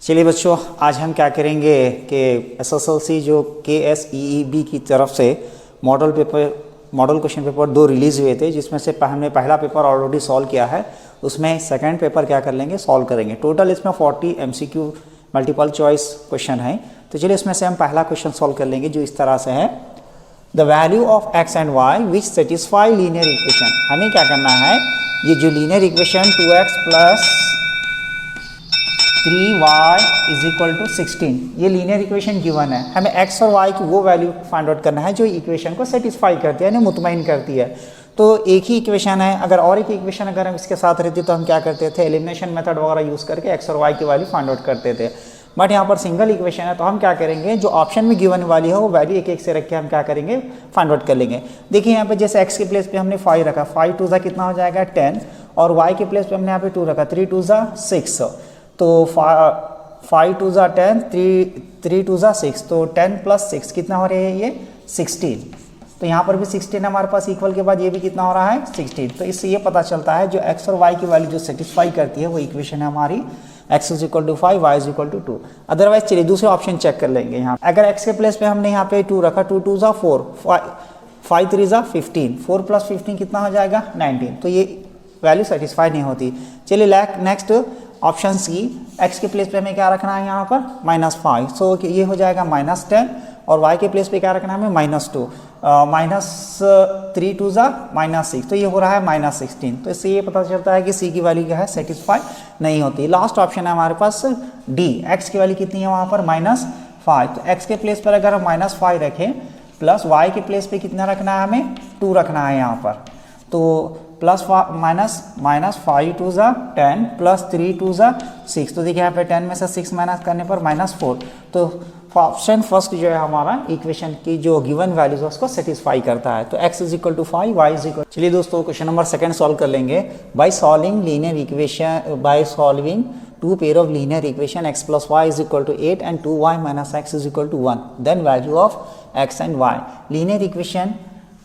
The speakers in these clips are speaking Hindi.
चलिए बच्चों, आज हम क्या करेंगे कि एसएसएलसी जो KSEEB की तरफ से मॉडल क्वेश्चन पेपर 2 रिलीज़ हुए थे, जिसमें से हमने पहला पेपर ऑलरेडी सॉल्व किया है। उसमें सेकंड पेपर क्या कर लेंगे, सॉल्व करेंगे। टोटल इसमें 40 MCQ मल्टीपल चॉइस क्वेश्चन है। तो चलिए इसमें से हम पहला क्वेश्चन सॉल्व कर लेंगे, जो इस तरह से है। The value of x and y which satisfy linear equation. हमें क्या करना है, ये जो linear equation 2x plus 3y is equal to 16, ये लीनियर इक्वेशन गिवन है। हमें x और y की वो वैल्यू फाइंड आउट करना है जो इक्वेशन को सेटिस्फाई करती है, यानी मुतमईन करती है। तो एक ही इक्वेशन है, अगर और एक इक्वेशन अगर हम इसके साथ रहती तो हम क्या करते थे, एलिमिनेशन मेथड वगैरह यूज़ करके x और y की वैल्यू फाइंड आउट करते थे। बट यहाँ पर सिंगल इक्वेशन है, तो हम क्या करेंगे, जो ऑप्शन में गिवन वाली है वो वैल्यू एक एक से रख के हम क्या करेंगे, फाइंड आउट कर लेंगे। देखिए यहाँ पे जैसे x के प्लेस पे हमने 5 रखा, 5 2 कितना हो जाएगा 10, और y के प्लेस पे हमने यहाँ पे 2 रखा, 3 2 6, तो 5 2 10, 3 2 6, तो 10 प्लस 6 कितना हो रहा है, ये 16। तो यहाँ पर भी 16 हमारे पास इक्वल के बाद ये भी कितना हो रहा है 16। तो इससे ये पता चलता है जो x और y की वैल्यू जो सेटिस्फाई करती है वो इक्वेशन है हमारी x is equal to 5, y is equal to 2। Otherwise चलिए दूसरे ऑप्शन चेक कर लेंगे। यहाँ अगर x के प्लेस पे हमने यहाँ पे 2 रखा, 2 2 4, 5 3 15, 4 प्लस 15 कितना हो जाएगा 19। तो ये वैल्यू सेटिस्फाई नहीं होती। चलिए नेक्स्ट ऑप्शन सी, x के प्लेस पे हमें क्या रखना है यहाँ पर -5, सो ये हो जाएगा -10, और y के प्लेस पे क्या रखना है हमें -2, -3 2 -6, तो ये हो रहा है -16। तो इससे ये पता चलता है कि c की वैल्यू क्या है, सेटिस्फाई नहीं होती। लास्ट ऑप्शन है हमारे पास D, x की वैल्यू कितनी है वहाँ पर -5। तो x के प्लेस पर अगर हम -5 रखें, प्लस y के प्लेस पे कितना रखना है, हमें 2 रखना है यहाँ पर। तो प्लस माइनस -5 2 10 प्लस 3 2 6, तो देखिए यहाँ पे 10 में से 6 माइनस करने पर -4। तो ऑप्शन फर्स्ट जो है हमारा इक्वेशन की जो गिवन वैल्यूज है उसको सेटिस्फाई करता है। तो x is equal to 5, y is equal. चलिए दोस्तों, क्वेश्चन नंबर सेकंड सॉल्व कर लेंगे। By solving linear equation, by solving 2 pair of linear equation x plus y is equal to 8 and 2y minus x is equal to 1, then value of x and y। Linear equation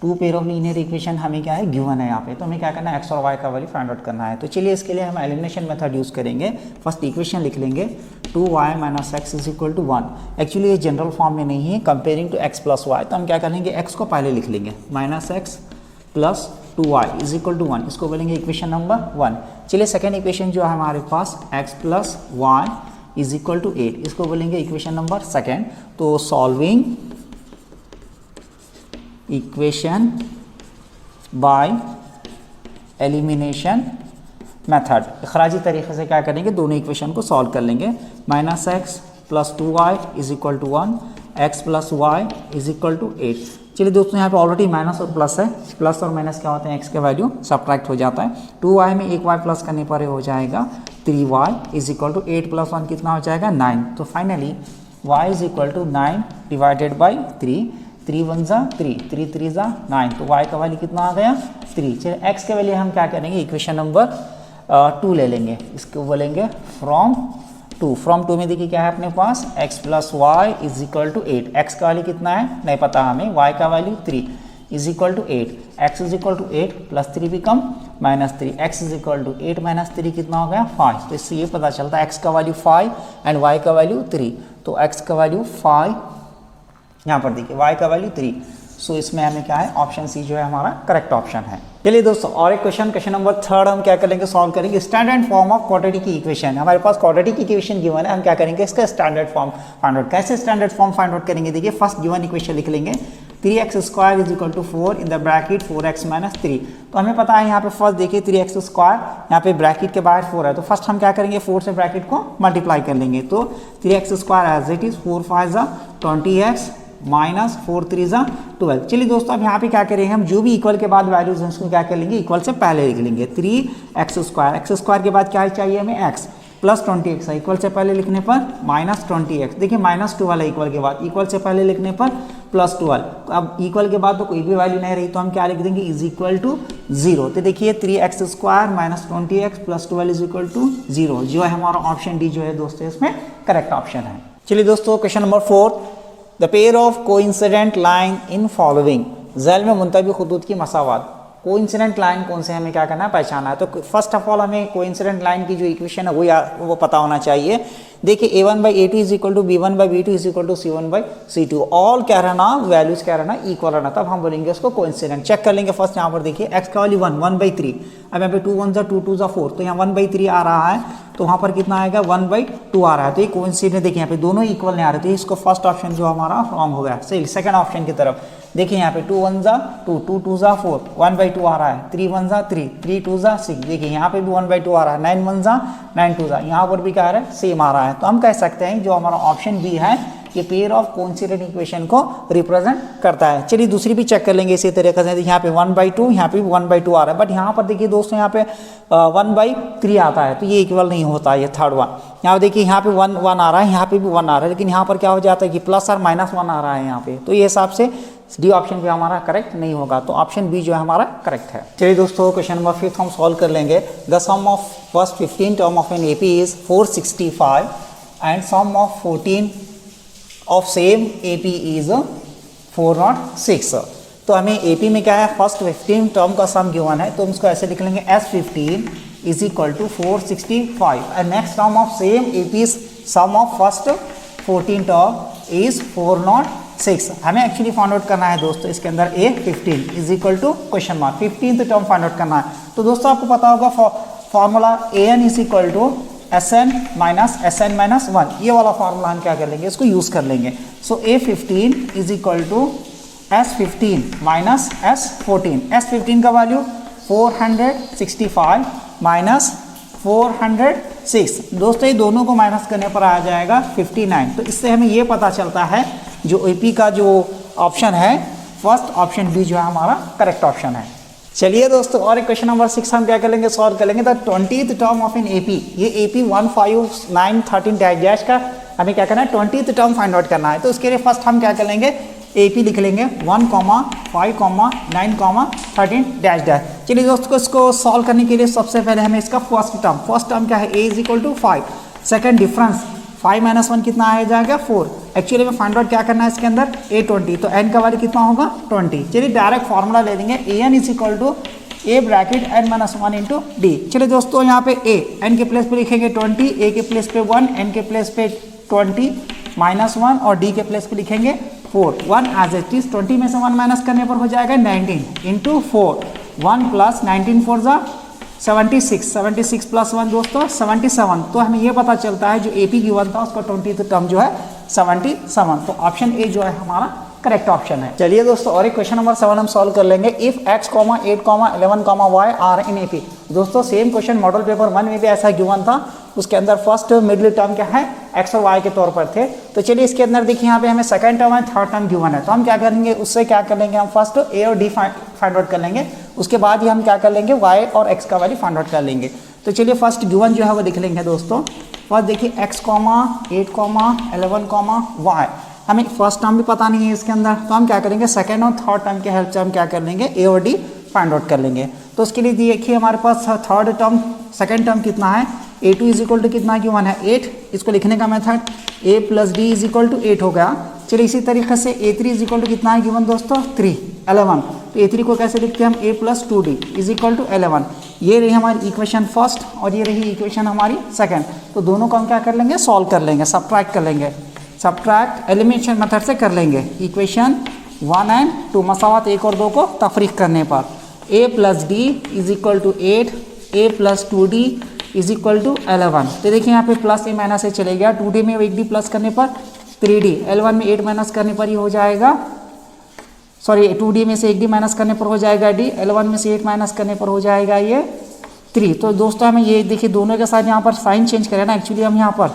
2 pair of linear equation हमें क्या है, गिवन है यहाँ पे। तो हमें क्या करना है, x और y का वैल्यू फाइंड आउट करना है। तो चलिए इसके लिए हम एलिमिनेशन मेथड यूज़ करेंगे। फर्स्ट इक्वेशन लिख लेंगे 2y minus x is equal to 1। Actually ये जनरल फॉर्म में नहीं है, comparing to x plus y। तो हम क्या करेंगे, x को पहले लिख लेंगे, -x plus 2y is equal to 1, इसको बोलेंगे इक्वेशन नंबर 1। चलिए सेकेंड इक्वेशन जो है हमारे पास x plus y is equal to 8, इसको बोलेंगे इक्वेशन नंबर सेकेंड। तो solving equation by elimination method, इखराजी तरीके से क्या करेंगे, दोनों इक्वेशन को सॉल्व कर लेंगे। -x plus 2y is equal to 1, x plus y is equal to 8। चलिए दोस्तों, यहाँ पे ऑलरेडी माइनस और प्लस है, प्लस और माइनस क्या होते हैं, x के वैल्यू सब्ट्रैक्ट हो जाता है। 2y में 1y प्लस करने पर हो जाएगा 3y is equal to 8 plus 1 कितना हो जाएगा 9। तो finally y is equal to 9 divided by 3, 3 1 3, 3 3 9, तो y का वैल्यू कितना आ गया 3। चलिए x के वैल्यू हम क्या करेंगे, इक्वेशन नंबर 2 ले लेंगे, इसको बोलेंगे फ्रॉम 2 में देखिए क्या है अपने पास, x plus y is equal to 8। x का वैल्यू कितना है नहीं पता हमें, y का value 3 is equal to 8, x is equal to 8 plus 3 become -3, x is equal to 8 minus 3 कितना हो गया 5। तो इससे ये पता चलता है x का वैल्यू 5 एंड y का वैल्यू 3। तो x का वैल्यू 5, यहाँ पर देखिए y का वैल्यू 3। सो इसमें हमें क्या है, ऑप्शन सी जो है हमारा करेक्ट ऑप्शन है। चलिए दोस्तों, और एक क्वेश्चन नंबर 3 हम क्या करेंगे, सॉल्व करेंगे। Standard form of quadratic equation, हमारे पास क्वाड्रेटिक इक्वेशन गिवन है, हम क्या करेंगे, इसका स्टैंडर्ड फॉर्म फाइंड आउट। कैसे स्टैंडर्ड फॉर्म फाइंड आउट करेंगे, देखिए फर्स्ट गिवन इक्वेशन लिख लेंगे 3x² is equal to 4 in the bracket 4x minus 3। तो हमें पता है यहाँ पे फर्स्ट देखिए 3x², यहाँ पे ब्रैकेट के बाहर 4 है, तो फर्स्ट हम क्या करेंगे 4 से ब्रैकेट को मल्टीप्लाई कर लेंगे। तो 3x² as it is 4 5 20x minus 4 3 12। चलिए दोस्तों, अब यहाँ पे क्या करेंगे, हम जो भी इक्वल के बाद वैल्यूज हैं उसको क्या कर लेंगे, इक्वल से पहले लिख लेंगे। 3x² के बाद क्या चाहिए हमें, x प्लस 20x है, इक्वल से पहले लिखने पर -20x। देखिए -2 वाला इक्वल के बाद, इक्वल से पहले लिखने पर +12। तो अब इक्वल के बाद तो कोई भी वैल्यू नहीं रही, तो हम क्या लिख देंगे, इज इक्वल टू 0। तो देखिए 3x² minus 20x plus 12 is equal to 0, जो है हमारा ऑप्शन डी जो है दोस्तों इसमें करेक्ट ऑप्शन है। चलिए दोस्तों, question number 4, the pair of coincident line in following, झैल में मुंतबी खुतूत की मसावात। कोइंसिडेंट लाइन कौन से हमें क्या करना है, पहचाना है। तो फर्स्ट ऑफ ऑल हमें कोइंसिडेंट लाइन की जो इक्वेशन है वो पता होना चाहिए। देखिए A1/A2 is equal to B1/B2 is equal to C1/C2, all क्या रहना, वैल्यूज क्या रहना, इक्वल रहना, तब हम बोलेंगे उसको कोइंसिडेंट। चेक कर लेंगे फर्स्ट यहाँ पर देखिए x का वैल्यू 1/3, अब यहाँ पे 2 1 2 2 4, तो यहाँ 1/3 आ रहा है, तो वहाँ पर कितना आएगा 1/2 आ रहा है, तो ये कोइंसिडेंट। देखिए यहाँ पे दोनों इक्वल नहीं आ रहे, तो इसको फर्स्ट ऑप्शन जो हमारा रॉन्ग हो गया। सही, सेकंड ऑप्शन की तरफ देखिए यहाँ पे 2 1 2 2 2 4, 1/2 आ रहा है, 3 1 3 3 2 6, देखिए यहाँ पे भी 1/2 आ रहा है, 9 1 9 2, यहाँ पर भी क्या आ रहा है, सेम आ रहा है। तो हम कह सकते हैं जो हमारा ऑप्शन बी है ये पेयर ऑफ कोइंसिडेंट इक्वेशन को रिप्रेजेंट करता है। चलिए दूसरी भी चेक कर लेंगे इसी तरीके से। यहाँ पे 1/2, यहाँ पे भी 1/2 आ रहा है, बट यहाँ पर देखिए दोस्तों यहाँ पे 1/3 आता है, तो ये इक्वल नहीं होता है, ये थर्ड वन। यहाँ देखिए यहाँ पे 1 1 आ रहा है, यहाँ पे भी 1 आ रहा है, लेकिन यहाँ पर क्या हो जाता है कि प्लस और -1 आ रहा है यहाँ पे, तो ये हिसाब से डी ऑप्शन भी हमारा करेक्ट नहीं होगा, तो ऑप्शन बी जो है हमारा करेक्ट है। चलिए दोस्तों क्वेश्चन नंबर 5 हम सॉल्व कर लेंगे। The sum of first 15 term of an AP is 465 and sum of 14 of same AP is 406। तो हमें एपी में क्या है, फर्स्ट 15 टर्म का सम गिवन है, तो हम इसको ऐसे लिख लेंगे S15 is equal to 465 and next term of same AP sum of first 14 term is 406। हमें एक्चुअली फाइंड आउट करना है दोस्तों इसके अंदर A15 is equal to question mark 15th term find out करना है। तो दोस्तों आपको पता होगा formula AN is equal to SN minus SN minus 1, ये वाला फार्मूला हम क्या कर लेंगे, इसको यूज कर लेंगे। So A15 is equal to S15 minus S14। S15 का वैल्यू 465 माइनस 406, दोस्तों ये दोनों को माइनस करने पर आ जाएगा 59। तो इससे हमें ये पता चलता है जो एपी का जो ऑप्शन है फर्स्ट ऑप्शन बी जो है हमारा करेक्ट ऑप्शन है। चलिए दोस्तों और एक क्वेश्चन नंबर 6 हम क्या कर लेंगे, सॉल्व कर लेंगे। The 20th term of an AP, ये एपी 15913 डैश का हमें क्या करना है, 20th टर्म फाइंड आउट करना है। तो उसके लिए फर्स्ट हम क्या कर लेंगे, एपी लिख लेंगे 1, 5, 9, 13 डैश डैश। चलिए दोस्तों इसको सॉल्व करने के लिए सबसे पहले हमें इसका फर्स्ट टर्म क्या है, a is equal to 5, second difference 5 - 1 कितना आ जाएगा 4। एक्चुअली में फाइंड आउट क्या करना है इसके अंदर A20, तो n का वैल्यू कितना होगा 20। चलिए डायरेक्ट फार्मूला ले लेंगे, an is equal to a bracket n - 1 into d. चलिए दोस्तों यहाँ पे a n के प्लेस पे लिखेंगे 20, a के प्लेस पे 1, n के प्लेस पे 20 -1 और d के प्लेस पे लिखेंगे 4। 1 एज इट इज, 20 में से 1 माइनस करने पर हो जाएगा 19 इंटू 4, 1 प्लस 19 4 जा 76 प्लस 1 दोस्तों 77। तो हमें ये पता चलता है जो एपी गिवन था उसका 20th टर्म जो है 77। तो ऑप्शन ए जो है हमारा करेक्ट ऑप्शन है। चलिए दोस्तों और एक क्वेश्चन नंबर 7 हम सॉल्व कर लेंगे। If x, 8, 11, y are in AP. दोस्तों सेम क्वेश्चन मॉडल पेपर 1 में भी ऐसा गिवन था, उसके अंदर फर्स्ट मिडिल टर्म क्या है, x और y के तौर पर थे। तो चलिए इसके अंदर देखिए यहाँ पे हमें सेकंड टर्म है, थर्ड टर्म गिवन है, तो हम क्या करेंगे, उससे क्या कर लेंगे, हम फर्स्ट a और d फाइंड आउट कर लेंगे, उसके बाद ही हम क्या कर लेंगे y और x का वैल्यू फाइंड आउट कर लेंगे। तो चलिए फर्स्ट गिवन जो है वो लिख लेंगे दोस्तों। फर्स्ट देखिए x, 8, 11, y, हमें फर्स्ट टर्म भी पता नहीं है इसके अंदर, तो हम क्या करेंगे सेकंड और थर्ड टर्म के हेल्प से हम क्या कर लेंगे, a और d फाइंड आउट कर लेंगे। तो उसके लिए देखिए हमारे पास थर्ड टर्म सेकंड टर्म कितना है, a2 इज इक्वल टू कितना गिवन है 8, इसको लिखने का method a plus d is equal to 8 हो गया। चलिए इसी तरीके से a3 इज इक्वल टू कितना है गिवन दोस्तों 3, 11, तो a3 को कैसे लिखते हैं हम, a plus 2d is equal to 11। ये रही हमारी इक्वेशन फर्स्ट और ये रही इक्वेशन हमारी सेकंड। तो दोनों को हम क्या कर लेंगे, सॉल्व कर लेंगे, सब्ट्रैक्ट कर लेंगे, सब्ट्रैक्ट एलिमिनेशन मेथड से कर लेंगे। इक्वेशन 1 एंड 2 मसावत 1 और 2 को तफरीक करने पर a plus d is equal to 8, a plus 2d is equal to 11। तो देखिए यहाँ पे प्लस a माइनस a चले गया, 2d में 1d प्लस करने पर 3d, 11 में 8 माइनस करने पर ये हो जाएगा, सॉरी 2d में से 1d माइनस करने पर हो जाएगा d, 11 में से 8 माइनस करने पर हो जाएगा ये 3। तो दोस्तों हमें ये देखिए दोनों के साथ यहाँ पर साइन चेंज करें ना एक्चुअली हम यहाँ पर,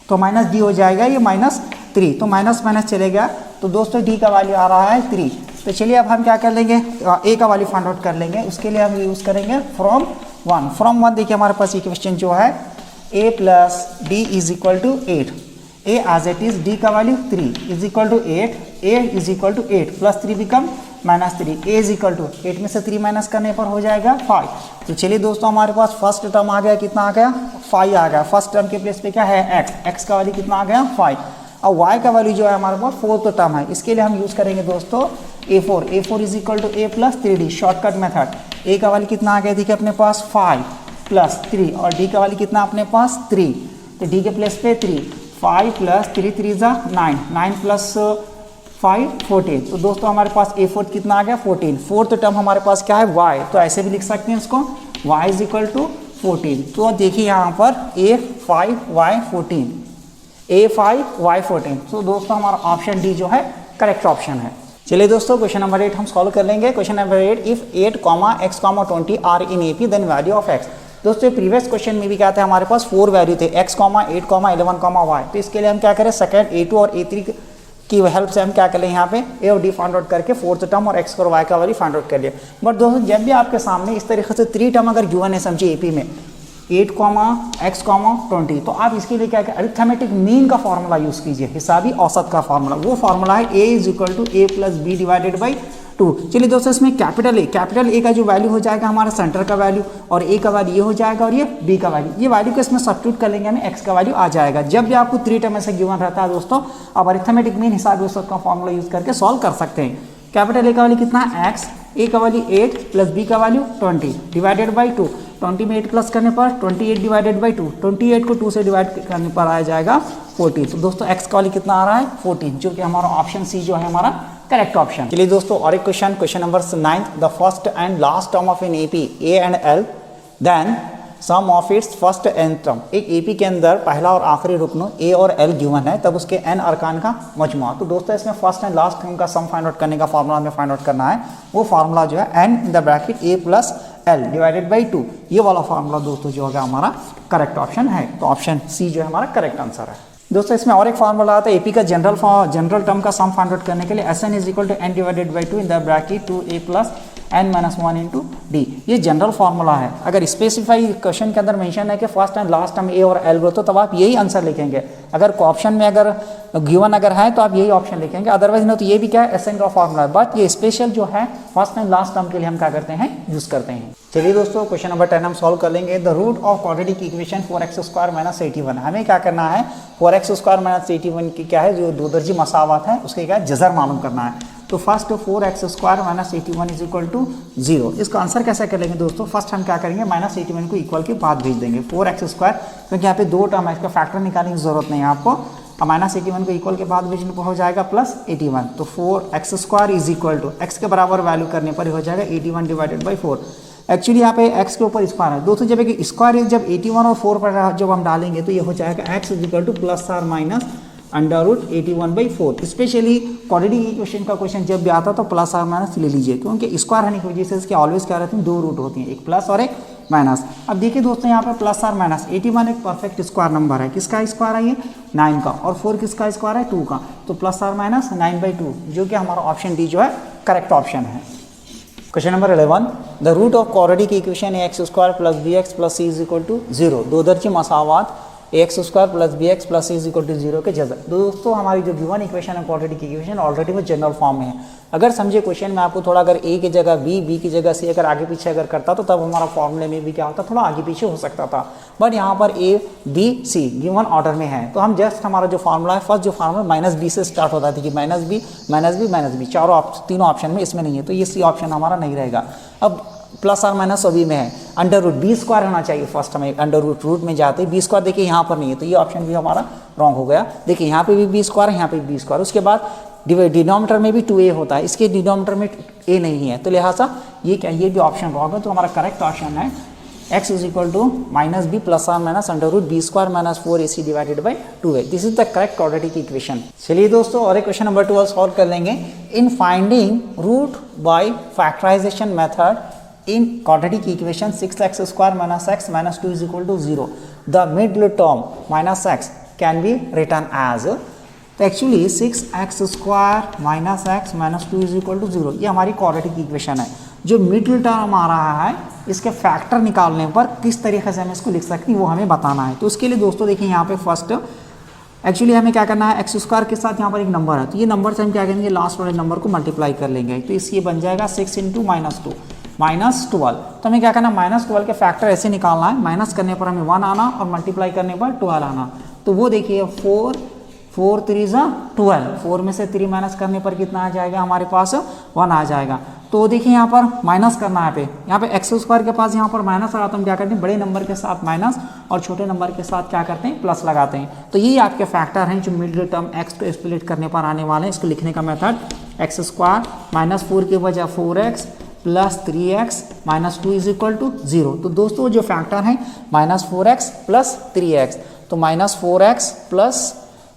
तो माइनस डी हो जाएगा ये -3, तो माइनस माइनस चले गया, तो दोस्तों डी का वैल्यू आ रहा है 3। तो चलिए अब हम क्या कर लेंगे, ए का वैल्यू फाइंड आउट कर लेंगे। उसके लिए हम यूज़ करेंगे फ्रॉम 1 देखिए हमारे पास इक्वेशन जो है a plus d is equal to 8, a as it is, d का value 3 is equal to 8, a is equal to 8 plus 3 become -3, a is equal to 8 में से 3 माइनस करने पर हो जाएगा 5। तो चलिए दोस्तों हमारे पास फर्स्ट टर्म आ गया, कितना आ गया 5 आ गया। फर्स्ट टर्म के प्लेस पे क्या है x का वैल्यू कितना आ गया 5, और y का वैल्यू जो है हमारे पास 4 टर्म है, इसके लिए हम यूज़ करेंगे दोस्तों a4 is equal to a plus 3d, shortcut method. a का वैल्यू कितना आ गया देखिए अपने पास 5 प्लस 3 और d का वैल्यू कितना अपने पास 3, तो डी के प्लेस पे 3, 5 प्लस 3 3 ज़ा 9, 9 प्लस 5 14। तो दोस्तों हमारे पास ए फोर्थ कितना आ गया 14। फोर्थ टर्म हमारे पास क्या है y, तो ऐसे भी लिख सकते हैं इसको y इज इक्वल टू 14। तो देखिए यहाँ पर A5Y14, A5Y14। तो दोस्तों हमारा ऑप्शन डी जो है करेक्ट ऑप्शन है। चलिए दोस्तों क्वेश्चन नंबर 8 हम सॉल्व कर लेंगे। Question number 8, if 8, x, 20 are in AP then value of x। दोस्तों प्रीवियस क्वेश्चन में भी क्या था, हमारे पास 4 वैल्यू थे x, 8, 11, y। तो इसके लिए हम क्या करें, सेकंड A2 और A3 की हेल्प से हम क्या कर लें, यहाँ पे ए और डी फाइंड आउट करके फोर्थ टर्म और एक्स और वाई का वैल्यू फाइंड आउट कर लिया। बट दोस्तों जब भी आपके सामने इस तरीके से 3 टर्म अगर गिवन है, समझिए एपी में 8, x, 20, तो आप इसके लिए क्या करें, अरिथमेटिक मीन का फॉर्मूला यूज कीजिए, हिसाबी औसत का फॉर्मूला। वो फॉर्मूला है a is equal to a plus b divided by 2। चलिए दोस्तों इसमें कैपिटल ए का जो वैल्यू हो जाएगा हमारा सेंटर का वैल्यू, और ए का वैल्यू ये हो जाएगा और ये बी का वैल्यू, ये वैल्यू को इसमें सब्स्टिट्यूट कर लेंगे, हमें एक्स का वैल्यू आ जाएगा। जब भी आपको 3 टर्म ऐसे गिवन रहता है दोस्तों, आप अरिथमेटिक मीन हिसाबी औसत का फॉर्मूला यूज करके सॉल्व कर सकते हैं। कैपिटल ए का वैल्यू कितना है x, ए का वैल्यू 8 प्लस बी का वैल्यू 20 डिवाइडेड बाई 2। 20 में 8 प्लस करने पर 28 डिवाइडेड बाई 2, 28 को 2 से डिवाइड करने पर आ जाएगा 14। तो दोस्तों x का वैल्यू कितना आ रहा है 14, जो कि हमारा ऑप्शन सी जो है हमारा करेक्ट ऑप्शन। चलिए दोस्तों और एक question number 9, the first and last term of an AP a and l then sum of its first n term. एक एपी के अंदर पहला और आखिरी रुकन ए और एल गिवन है, तब उसके एन अरकान का मजमुआ। तो दोस्तों इसमें फर्स्ट एंड लास्ट टर्म का सम फाइंड आउट करने का फॉर्मूला हमें फाइंड आउट करना है। वो फार्मूला जो है n in the bracket a plus l divided by 2, ये वाला फार्मूला दोस्तों जो होगा हमारा करेक्ट ऑप्शन है। तो ऑप्शन सी जो है हमारा करेक्ट आंसर है। दोस्तों इसमें और एक फार्मूला आता है एपी का जनरल टर्म का सम फाइंड आउट करने के लिए, S n is equal to n divided by 2 in the bracket 2a plus n minus 1 into d. ये जनरल फार्मूला है। अगर स्पेसिफाई क्वेश्चन के अंदर मेंशन है कि first and last term a और एल हो, तो तब आप यही आंसर लिखेंगे। अगर ऑप्शन में अगर गिवन अगर है तो आप यही ऑप्शन लिखेंगे, अदरवाइज ना तो ये भी क्या है एस एन का फार्मूला है, बट ये स्पेशल जो है फर्स्ट एंड लास्ट टर्म के लिए हम क्या करते हैं, यूज करते हैं। चलिए दोस्तों क्वेश्चन नंबर 10 हम सॉल्व कर लेंगे। The root of quadratic equation 4x² minus 81। हमें क्या करना है, 4x² माइनस 81 की क्या है, जो दो दर्जी मसावत है उसके क्या जज़र मालूम करना है। तो first 4x² minus 81 is equal to 0। इसका आंसर कैसे कर लेंगे दोस्तों, फर्स्ट हम क्या करेंगे, माइनस 81 को इक्वल के बाद भेज देंगे 4x², क्योंकि यहाँ पे 2 टर्म है, इसका फैक्टर निकालने की जरूरत नहीं है आपको। अब माइनस 81 को इक्वल के बाद भेजने पर हो जाएगा प्लस 81। तो 4x² is equal to x के बराबर वैल्यू करने पर हो जाएगा 81 डिवाइडेड बाई 4। एक्चुअली यहाँ पे x के ऊपर स्क्वायर है दोस्तों, जब एक स्क्वायर जब 81 और 4 पर जब हम डालेंगे तो ये हो जाएगा x is equal to plus or minus under root 81/4। Specially quadratic equation का क्वेश्चन जब भी आता है तो प्लस और माइनस ले लीजिए, क्योंकि स्क्वायर होने की वजह से इसके ऑलवेज क्या रहती हैं, 2 रूट होती हैं, एक प्लस और एक माइनस। अब देखिए दोस्तों यहाँ पे प्लस और माइनस, 81 एक परफेक्ट स्क्वायर नंबर है, किसका स्क्वायर है ये 9 का, और 4 किसका स्क्वायर है 2 का। तो प्लस और माइनस 9/2, जो कि हमारा ऑप्शन डी जो है करेक्ट ऑप्शन है। Question number 11, the root of quadratic equation ax² plus bx plus c is equal to 0। दो दर्जी मसावात ax² plus bx plus c is equal to 0 के जज़र। दोस्तों हमारी जो गिवन इक्वेशन है क्वाड्रेटिक इक्वेशन ऑलरेडी वो जनरल फॉर्म में है। अगर समझे क्वेश्चन में आपको थोड़ा अगर a की जगह b की जगह c अगर आगे पीछे अगर करता तो तब हमारा फॉर्मूले में भी क्या होता, थोड़ा आगे पीछे हो सकता था। बट यहाँ पर a b c given order में है, तो हम जस्ट हमारा जो फार्मूला है, फर्स्ट जो फार्मूला -b से स्टार्ट होता है कि -b तीनों ऑप्शन में इसमें नहीं है, तो ये सी ऑप्शन हमारा नहीं रहेगा। अब प्लस और माइनस सभी में है, अंडर रूट b² होना चाहिए फर्स्ट में, अंडर रूट में जाते b² देखिए यहाँ पर नहीं है, तो ये ऑप्शन भी हमारा रॉन्ग हो गया। देखिए यहाँ पे भी b² है, यहाँ पे भी b²। उसके बाद डिनोमिनेटर में भी 2a होता है, इसके डिनोमिनेटर में a नहीं है, तो लिहाजा ये क्या, ये भी ऑप्शन रॉन्ग है। तो हमारा करेक्ट ऑप्शन है x is equal to -b plus और minus under root b² minus 4ac divided by 2a। This is the correct quadratic equation. चलिए दोस्तों और एक क्वेश्चन नंबर 12 सॉल्व कर लेंगे। In finding root by factorization method in quadratic equation 6x² minus x minus 2 is equal to 0, the middle term minus x can be written as, तो actually 6x² minus x minus 2 is equal to 0 ये हमारी क्वाड्रेटिक इक्वेशन है। जो मिडिल टर्म आ रहा है इसके फैक्टर निकालने पर किस तरीके से हम इसको लिख सकते हैं वो हमें बताना है। तो उसके लिए दोस्तों देखिए यहाँ पे फर्स्ट एक्चुअली हमें क्या करना है, x² के साथ यहाँ पर एक नंबर है, तो ये नंबर से हम क्या करेंगे, लास्ट वाले नंबर को मल्टीप्लाई कर लेंगे, तो इसलिए बन जाएगा 6 × -2 -12। तो हमें क्या करना है, -12 के फैक्टर ऐसे निकालना है, माइनस करने पर हमें 1 आना और मल्टीप्लाई करने पर 12 आना। तो वो देखिए 4 3 = 12, 4 में से 3 माइनस करने पर कितना आ जाएगा हमारे पास 1 आ जाएगा। तो तो देखिए यहाँ पर माइनस करना है यहाँ पे एक्स स्क्वायर के पास यहाँ पर माइनस लगा तो हम क्या करते हैं बड़े नंबर के साथ माइनस और छोटे नंबर के साथ क्या करते हैं प्लस लगाते हैं। तो ये आपके फैक्टर हैं जो मिडिल टर्म एक्स को स्प्लिट करने पर आने वाले हैं। इसको लिखने का मेथड एक्स स्क्वायर माइनस 4 की वजह 4x plus 3x minus 2 is equal to 0। तो दोस्तों जो फैक्टर हैं माइनस 4x प्लस 3x, तो माइनस 4x प्लस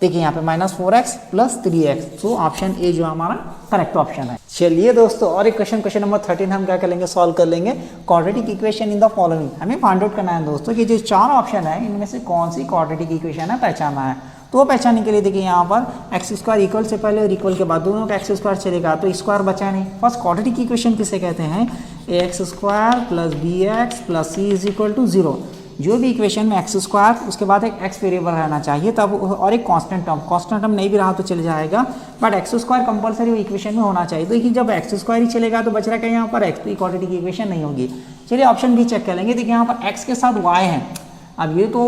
देखिए यहाँ पे माइनस 4x प्लस 3x, तो ऑप्शन ए जो हमारा करेक्ट ऑप्शन है। चलिए दोस्तों और एक क्वेश्चन नंबर 13 हम क्या कर लेंगे सॉल्व कर लेंगे। Quadratic equation in the following, हमें फाइंड आउट करना है दोस्तों कि जो 4 ऑप्शन है इनमें से कौन सी क्वाड्रेटिक इक्वेशन है पहचानना है। तो वो पहचानने के लिए देखिए यहाँ पर एक्स स्क्वायर इक्वल से पहले और इक्वल के बाद दोनों का एक्स स्क्वायर चलेगा तो स्क्वायर बचा नहीं। फर्स्ट क्वाड्रेटिक इक्वेशन किसे कहते हैं, A X square plus B X plus C is equal to 0। जो भी इक्वेशन में एक्स स्क्वायर उसके बाद एक एक्स वेरिएबल रहना चाहिए तब, और एक कांस्टेंट टर्म नहीं भी रहा तो चल जाएगा, बट एक्स स्क्वायर कंपलसरी वो इक्वेशन में होना चाहिए। तो देखिए जब एक्स स्क्वायर ही चलेगा तो बच रहा है यहाँ पर एक्स, तो क्वाड्रेटिक इक्वेशन नहीं होगी। चलिए ऑप्शन भी चेक कर लेंगे। देखिए यहाँ पर एक्स के साथ वाई है, अब ये तो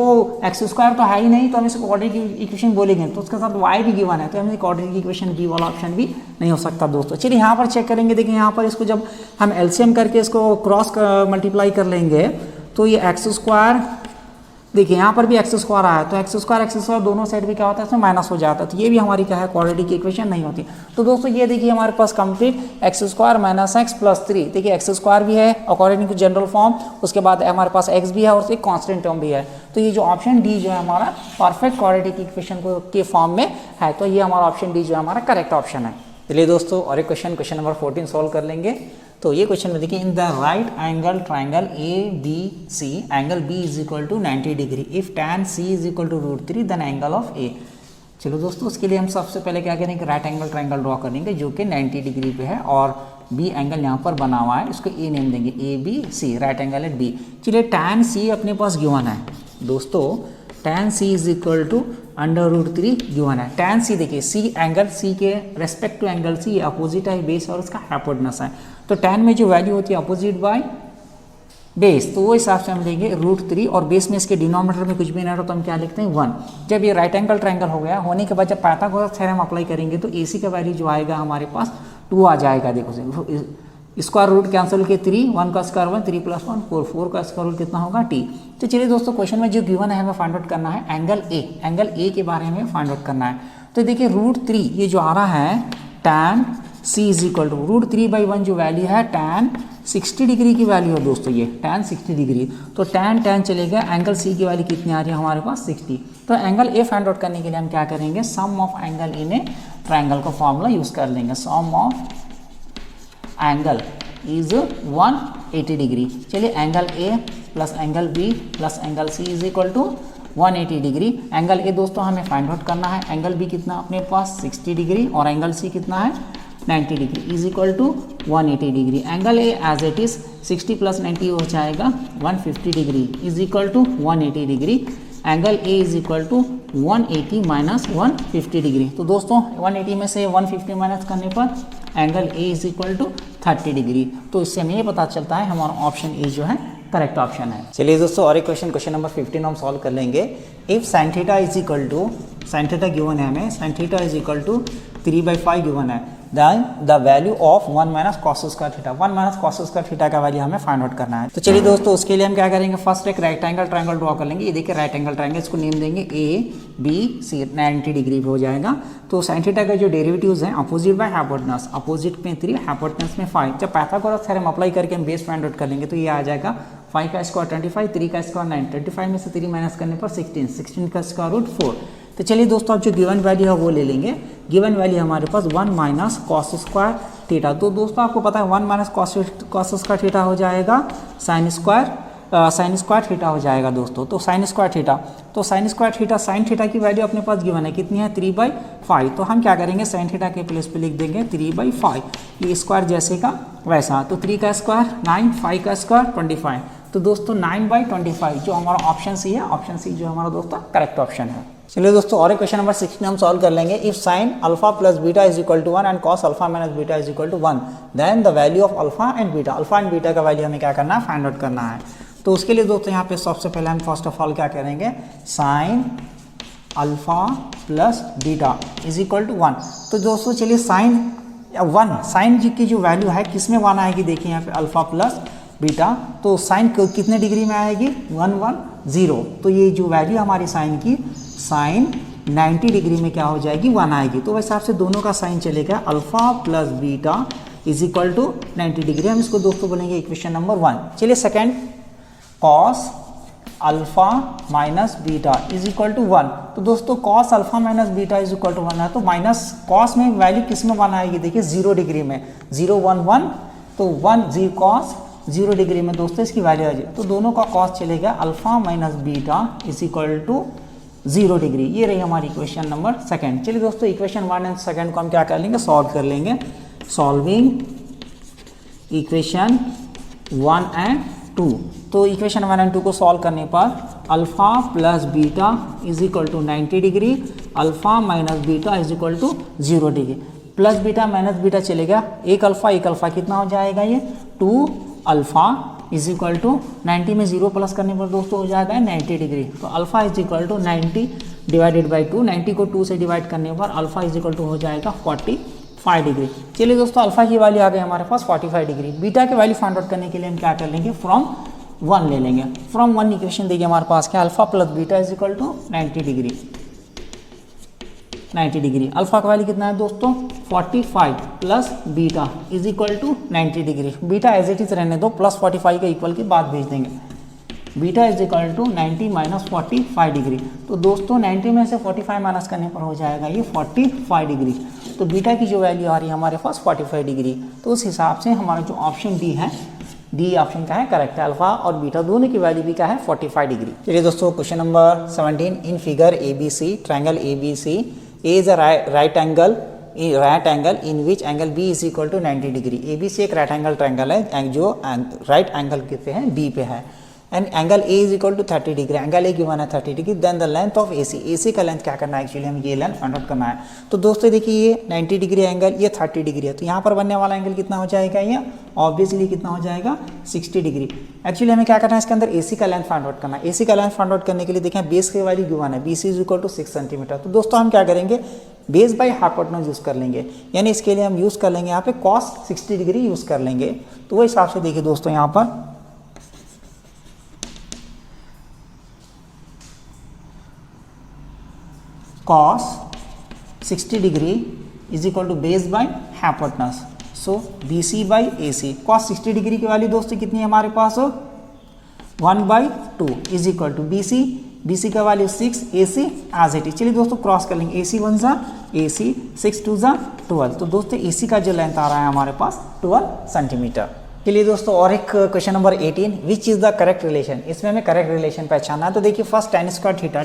एक्स स्क्वायर तो है ही नहीं तो हम इसे क्वाड्रेटिक इक्वेशन बोलेंगे, तो उसके साथ वाई भी गिवन है तो हमें क्वाड्रेटिक इक्वेशन बी वाला ऑप्शन भी नहीं हो सकता दोस्तों। चलिए यहाँ पर चेक करेंगे। देखिए यहाँ पर इसको जब हम एलसीएम करके इसको क्रॉस मल्टीप्लाई कर लेंगे तो ये एक्स स्क्वायर, देखिए यहाँ पर भी एक्स स्क्वायर आया तो एक्स स्क्वायर दोनों साइड भी क्या होता है इसमें माइनस हो जाता है, तो ये भी हमारी क्या है क्वाड्रेटिक इक्वेशन नहीं होती। तो दोस्तों ये देखिए हमारे पास complete X square minus X plus 3, देखिए एक्स स्क्वायर भी है अकॉर्डिंग टू जनरल फॉर्म, उसके बाद हमारे पास एक्स भी है और एक कांस्टेंट टर्म भी है। तो ये जो ऑप्शन डी जो है हमारा परफेक्ट क्वाड्रेटिक इक्वेशन के फॉर्म में है, तो ये हमारा ऑप्शन डी जो है हमारा करेक्ट ऑप्शन है। चलिए दोस्तों और एक क्वेश्चन नंबर 14 सॉल्व कर लेंगे। तो ये क्वेश्चन में देखिए in the right angle triangle A B C angle B is equal to 90 degree if tan C is equal to √3 then angle of A. चलो दोस्तों उसके लिए हम सबसे पहले क्या करेंगे राइट एंगल ट्राइंगल ड्रॉ करेंगे जो कि 90 डिग्री पे है और बी एंगल यहाँ पर बना हुआ है, इसको ए नेम देंगे A B C, right angle at B. चलिए tan सी अपने पास गिवन है दोस्तों, tan C is equal to √3 गिवन है। tan सी देखिए सी एंगल सी के respect to angle C opposite है बेस और उसका हाइपोटेनस है, तो tan में जो वैल्यू होती है अपोजिट बाय बेस, तो वो हिसाब से हम देंगे √3 और बेस में इसके डिनोमिनेटर में कुछ भी नहीं रहा तो हम क्या लिखते हैं 1। जब ये राइट एंगल ट्रायंगल हो गया होने के बाद जब पाइथागोरस थ्योरम अप्लाई करेंगे तो AC का वैल्यू जो आएगा हमारे पास 2 आ जाएगा। देखो स्क्वायर रूट कैंसिल के 3, 1 का स्क्वायर 1, 3 + 1 4, 4 का स्क्वायर रूट कितना होगा t। तो चलिए दोस्तों क्वेश्चन में जो गिवन है हमें फाइंड आउट करना है एंगल ए के बारे में फाइंड आउट करना है। तो देखिए √3 ये जो आ रहा है tan c is equal to √3/1 जो वैल्यू है tan 60 डिग्री की वैल्यू है दोस्तों, ये tan 60 डिग्री, तो tan चलेगा, एंगल c की वैल्यू कितनी आ रही है हमारे पास 60। तो एंगल ए फाइंड आउट करने के लिए हम क्या करेंगे sum of angle in a triangle का फॉर्मूला यूज कर लेंगे। Sum of angle is 180 degree. चलिए angle A plus angle B plus angle C is equal to 180 degree. Angle A दोस्तों हमें फाइंड आउट करना है, एंगल बी कितना अपने पास 60 डिग्री और एंगल सी कितना है 90 degree is equal to 180 degree. Angle A as it is 60 + 90 हो जाएगा 150 degree is equal to 180 degree. Angle A is equal to 180 minus 150 degree. तो दोस्तों 180 में से 150 माइनस करने पर angle A is equal to 30 degree. तो इससे हमें ये पता चलता है हमारा ऑप्शन ए जो है करेक्ट ऑप्शन है। चलिए दोस्तों और एक क्वेश्चन नंबर 15 हम सॉल्व कर लेंगे। If sin theta is equal to sin theta given है हमें, sin theta is equal to 3/5 given है, then the value of 1 - cos square theta, 1 - cos square theta का वैल्यू हमें फाइंड आउट करना है। तो चलिए दोस्तों उसके लिए हम क्या करेंगे फर्स्ट एक राइट एंगल ट्रायंगल ड्रॉ कर लेंगे। ये देखिए राइट एंगल ट्रायंगल, इसको नेम देंगे ए बी सी, 90 डिग्री पे हो जाएगा। तो sin थीटा का जो डेरिवेटिव्स हैं अपोजिट बाय हाइपोटेनस, अपोजिट में 3 हाइपोटेनस में 5, जब पाइथागोरस थ्योरम अप्लाई करके हम बेस फाइंड आउट कर लेंगे तो ये आ जाएगा 5 का स्क्वायर 25, 3 का स्क्वायर 9, 25 में से 3 माइनस करने पर 16, 16 का स्क्वायर रूट 4। तो चलिए दोस्तों अब जो गिवन वैल्यू है वो ले लेंगे। गिवन वैल्यू हमारे पास 1 - cos स्क्वायर थीटा। तो दोस्तों आपको पता है 1 - cos स्क्वायर थीटा हो जाएगा sin स्क्वायर थीटा हो जाएगा दोस्तों। तो sin स्क्वायर थीटा, तो sin square theta, sin theta की वैल्यू अपने पास गिवन है कितनी है 3/5। तो हम क्या करेंगे sin थीटा के प्लेस पे लिख देंगे 3/5, ये स्क्वायर जैसे का वैसा। तो 3 का स्क्वायर 9, 5 का स्क्वायर 25। तो दोस्तों 9/25 जो हमारा ऑप्शन सी है, ऑप्शन सी जो हमारा दोस्तों करेक्ट ऑप्शन है। चलिए दोस्तों और एक क्वेश्चन नंबर 16 हम सॉल्व कर लेंगे। If sin alpha plus beta is equal to 1 and cos alpha minus beta is equal to 1 then the value of alpha and beta का वैल्यू हमें क्या करना है फाइंड आउट करना है। तो उसके लिए दोस्तों यहाँ पे सबसे पहले हम फर्स्ट ऑफ ऑल क्या करेंगे sin alpha plus beta is equal to 1। तो दोस्तों चलिए sin वन, साइन जी की जो वैल्यू है किस में वन आएगी, देखिए यहाँ पे अल्फा प्लस बीटा, तो साइन कितने डिग्री में आएगी 110, तो ये जो वैल्यू हमारी साइन की, साइन 90 डिग्री में क्या हो जाएगी 1 आएगी। तो वैसे हिसाब से दोनों का साइन चलेगा alpha plus beta is equal to 90 degree, हम इसको दोस्तों बोलेंगे इक्वेशन नंबर 1। चलिए second, cos alpha minus beta is equal to 1, तो दोस्तों cos alpha minus beta is equal to 1 है, तो माइनस कॉस में वैल्यू किस में 1 आएगी, देखिए 0 डिग्री में, 0 1 1, तो 1 0 कॉस 0 डिग्री में दोस्तों इसकी वैल्यू आ जाए, तो दोनों का कॉस चलेगा alpha minus beta is equal to 0 degree. ये रही हमारी इक्वेशन नंबर सेकंड। चलिए दोस्तों इक्वेशन 1 एंड सेकंड को हम क्या कर लेंगे, सॉल्व कर लेंगे। सॉल्विंग इक्वेशन 1 एंड 2, तो इक्वेशन 1 एंड 2 को सॉल्व करने पर alpha plus beta is equal to 90 degree, alpha minus beta is equal to 0 degree, plus beta minus beta चलेगा, एक अल्फा कितना हो जाएगा, ये 2 अल्फा इज इक्वल टू 90 में 0 प्लस करने पर दोस्तों हो जाएगा 90 डिग्री, तो alpha is equal to 90 divided by 2, 90 को 2 से डिवाइड करने पर अल्फा इज इक्वल टू हो जाएगा 45 डिग्री। चलिए दोस्तों अल्फा की वैल्यू आ गई हमारे पास 45 डिग्री। बीटा की वैल्यू फाइंड आउट करने के लिए हम क्या कर लेंगे, फ्रॉम 1 ले लेंगे। फ्रॉम 1 इक्वेशन देखिए हमारे पास क्या, alpha plus beta is equal to 90 degree, 90 degree. Alpha का वैल्यू कितना है दोस्तों 45 plus beta is equal to 90 degree. Beta as it is रहने दो, प्लस 45 के इक्वल की बात भेज देंगे। Beta is equal to 90 minus 45 degree, तो दोस्तों 90 में से 45 माइनस करने पर हो जाएगा ये 45 डिग्री। तो बीटा की जो वैल्यू आ रही है हमारे पास 45 डिग्री, तो उस हिसाब से हमारा जो ऑप्शन डी है, डी ऑप्शन का है करेक्ट है। अल्फा और बीटा दोनों की वैल्यू भी क्या है 45 डिग्री। चलिए दोस्तों question number 17, in figure ABC triangle ABC A is a right angle in which angle B is equal to 90 degree. ABC एक राइट एंगल ट्रायंगल है जो राइट एंगल पे है, B पे है, and angle A is equal to 30 degree, angle A given है 30 degree. Then the length of AC का लेंथ क्या करना है, एक्चुअली हमें ये लेंथ फाइंड आउट करना है। तो दोस्तों देखिए ये 90 डिग्री एंगल, ये 30 डिग्री है, तो यहाँ पर बनने वाला एंगल कितना हो जाएगा, ये ऑब्वियसली कितना हो जाएगा 60 डिग्री। एक्चुअली हमें क्या करना है, इसके अंदर AC का लेंथ फाइंड आउट करना है। AC का लेंथ फाइंड आउट करने के लिए देखें बेस की वैल्यू गिवन है, BC is equal to 6 centimetre. तो दोस्तों हम क्या करेंगे, बेस बाई हाइपोटेनस यूज़ कर लेंगे, यानी इसके लिए हम यूज़ कर लेंगे यहाँ पे कॉस 60 डिग्री यूज़ कर लेंगे। तो वो हिसाब से देखिए दोस्तों यहाँ पर cos 60 degree is equal to base by hypotenuse, so BC by AC। cos 60 degree की वैल्यू दोस्तों कितनी है हमारे पास, 1/2 इज इक्वल टू BC का value 6, AC as it is. चलिए दोस्तों क्रॉस कर लेंगे, AC 1 जा AC, 6 2 जा 12, तो दोस्तों AC का जो लेंथ आ रहा है हमारे पास 12 सेंटीमीटर। चलिए दोस्तों और एक question number 18, which is the correct relation, इसमें हमें करेक्ट रिलेशन पहचानना है। तो देखिए first tan square theta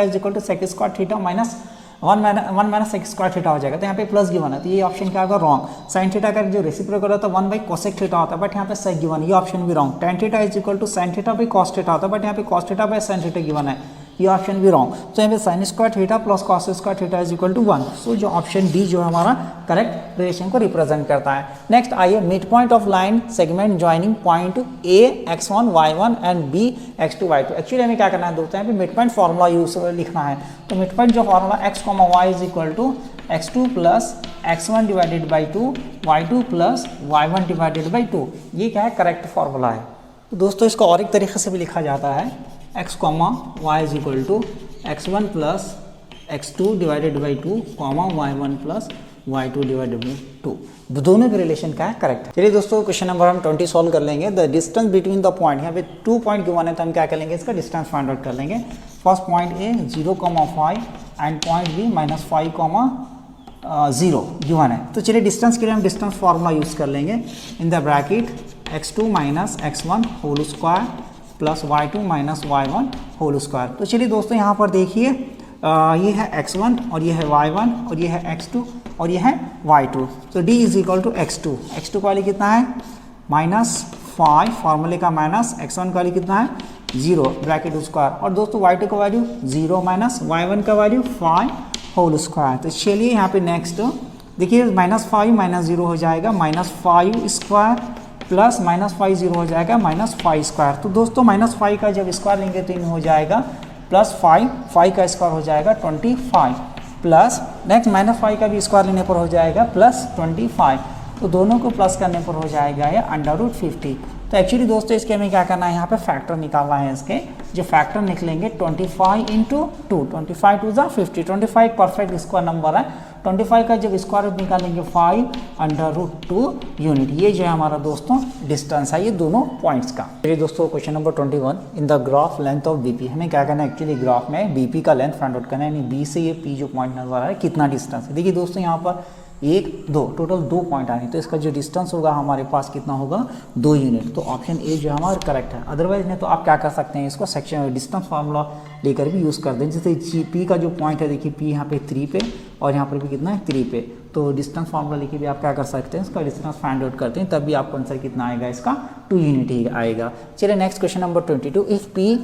is equal to sec square theta minus 1 minus sec square theta हो जाएगा, तो यहाँ पे प्लस गिवन है, तो ये ऑप्शन क्या होगा रॉन्ग। साइन थीटा का जो रेसिप्रोकल होता है 1 बाई कोसेक थीटा होता है, बट यहाँ पे sec गिवन है, ये ऑप्शन भी wrong. tan theta is equal to sine theta by cos theta होता है, बट यहाँ पे cos theta by sine theta given है, ये ऑप्शन भी रॉन्ग। तो यहाँ पे sine square theta plus cos square theta is equal to 1, so जो ऑप्शन डी जो है हमारा करेक्ट रिलेशन को रिप्रेजेंट करता है। नेक्स्ट आइए, mid point of line segment joining point A x1 y1 and B x2 y2। Actually हमें क्या करना है दोस्तों, यहाँ पे मिड पॉइंट फॉर्मूला यूज लिखना है। तो मिड पॉइंट जो formula x, y is equal to x2 plus x1 divided by 2, y2 plus y1 divided by 2, ये क्या है करेक्ट फॉर्मूला है। तो दोस्तों इसको और एक तरीके से भी लिखा जाता है, x, y is equal to x1 plus x2 divided by 2, y1 plus y2 divided by 2, दोनों के रिलेशन का है करेक्ट। चलिए दोस्तों क्वेश्चन नंबर हम 20 सॉल्व कर लेंगे। The distance between the point, यहाँ पे 2 पॉइंट गिवन है, तो हम क्या कर लेंगे, इसका डिस्टेंस फाइंड आउट कर लेंगे। First point A 0,5 and point B -5,0 given है। तो चलिए डिस्टेंस के लिए हम डिस्टेंस फार्मूला यूज़ कर लेंगे, in the bracket x2 minus x1 whole square plus y2 minus y1 whole square. तो चलिए दोस्तों यहाँ पर देखिए ये है x1 और ये है y1 और ये है x2 और ये है y2। तो d is equal to x2 का वैल्यू कितना है -5, फार्मूले का माइनस, x1 का वैल्यू कितना है 0 ब्रैकेट स्क्वायर, और दोस्तों y2 का वैल्यू 0 माइनस y1 का वैल्यू 5 होल स्क्वायर। तो चलिए यहाँ पे नेक्स्ट देखिए -5 माइनस 0 हो जाएगा -5 स्क्वायर प्लस -5 0 हो जाएगा -5 स्क्वायर। तो दोस्तों -5 का जब स्क्वायर लेंगे तो इनमें हो जाएगा +5 का स्क्वायर हो जाएगा 25 प्लस नेक्स्ट -5 का भी स्क्वायर लेने पर हो जाएगा प्लस 25, तो दोनों को प्लस करने पर हो जाएगा ये √50। तो एक्चुअली दोस्तों इसके हमें क्या करना है, यहाँ पे फैक्टर निकालना है। इसके जो फैक्टर निकलेंगे 25 × 2, 25 2 × 50, 25 परफेक्ट स्क्वायर नंबर है। 25 का जब स्क्वायर रूट निकालेंगे 5√2 यूनिट। ये जो है हमारा दोस्तों डिस्टेंस है ये दोनों पॉइंट्स का। चलिए दोस्तों question number 21, in the graph length of BP. हमें क्या करना है, एक्चुअली ग्राफ में बीपी का लेंथ फाइंड आउट करना है, यानी बी से ये पी जो पॉइंट नजर आ रहा है कितना डिस्टेंस है। देखिए दोस्तों यहाँ पर 1 2 टोटल 2 पॉइंट आए, तो इसका जो डिस्टेंस होगा हमारे पास कितना होगा 2 यूनिट। तो ऑप्शन ए जो हमारा करेक्ट है। अदरवाइज नहीं तो आप क्या कर सकते हैं, इसको सेक्शन डिस्टेंस फार्मूला लेकर भी यूज़ कर दें। जैसे जी पी का जो पॉइंट है, देखिए पी यहाँ पे 3 पे और यहाँ पर भी कितना है 3 पे, तो डिस्टेंस फार्मूला लेके भी आप क्या कर सकते हैं, इसका डिस्टेंस फाइंड आउट करते हैं, तब भी आपको आंसर कितना आएगा, इसका 2 यूनिट ही आएगा। चलिए next question number 22, if P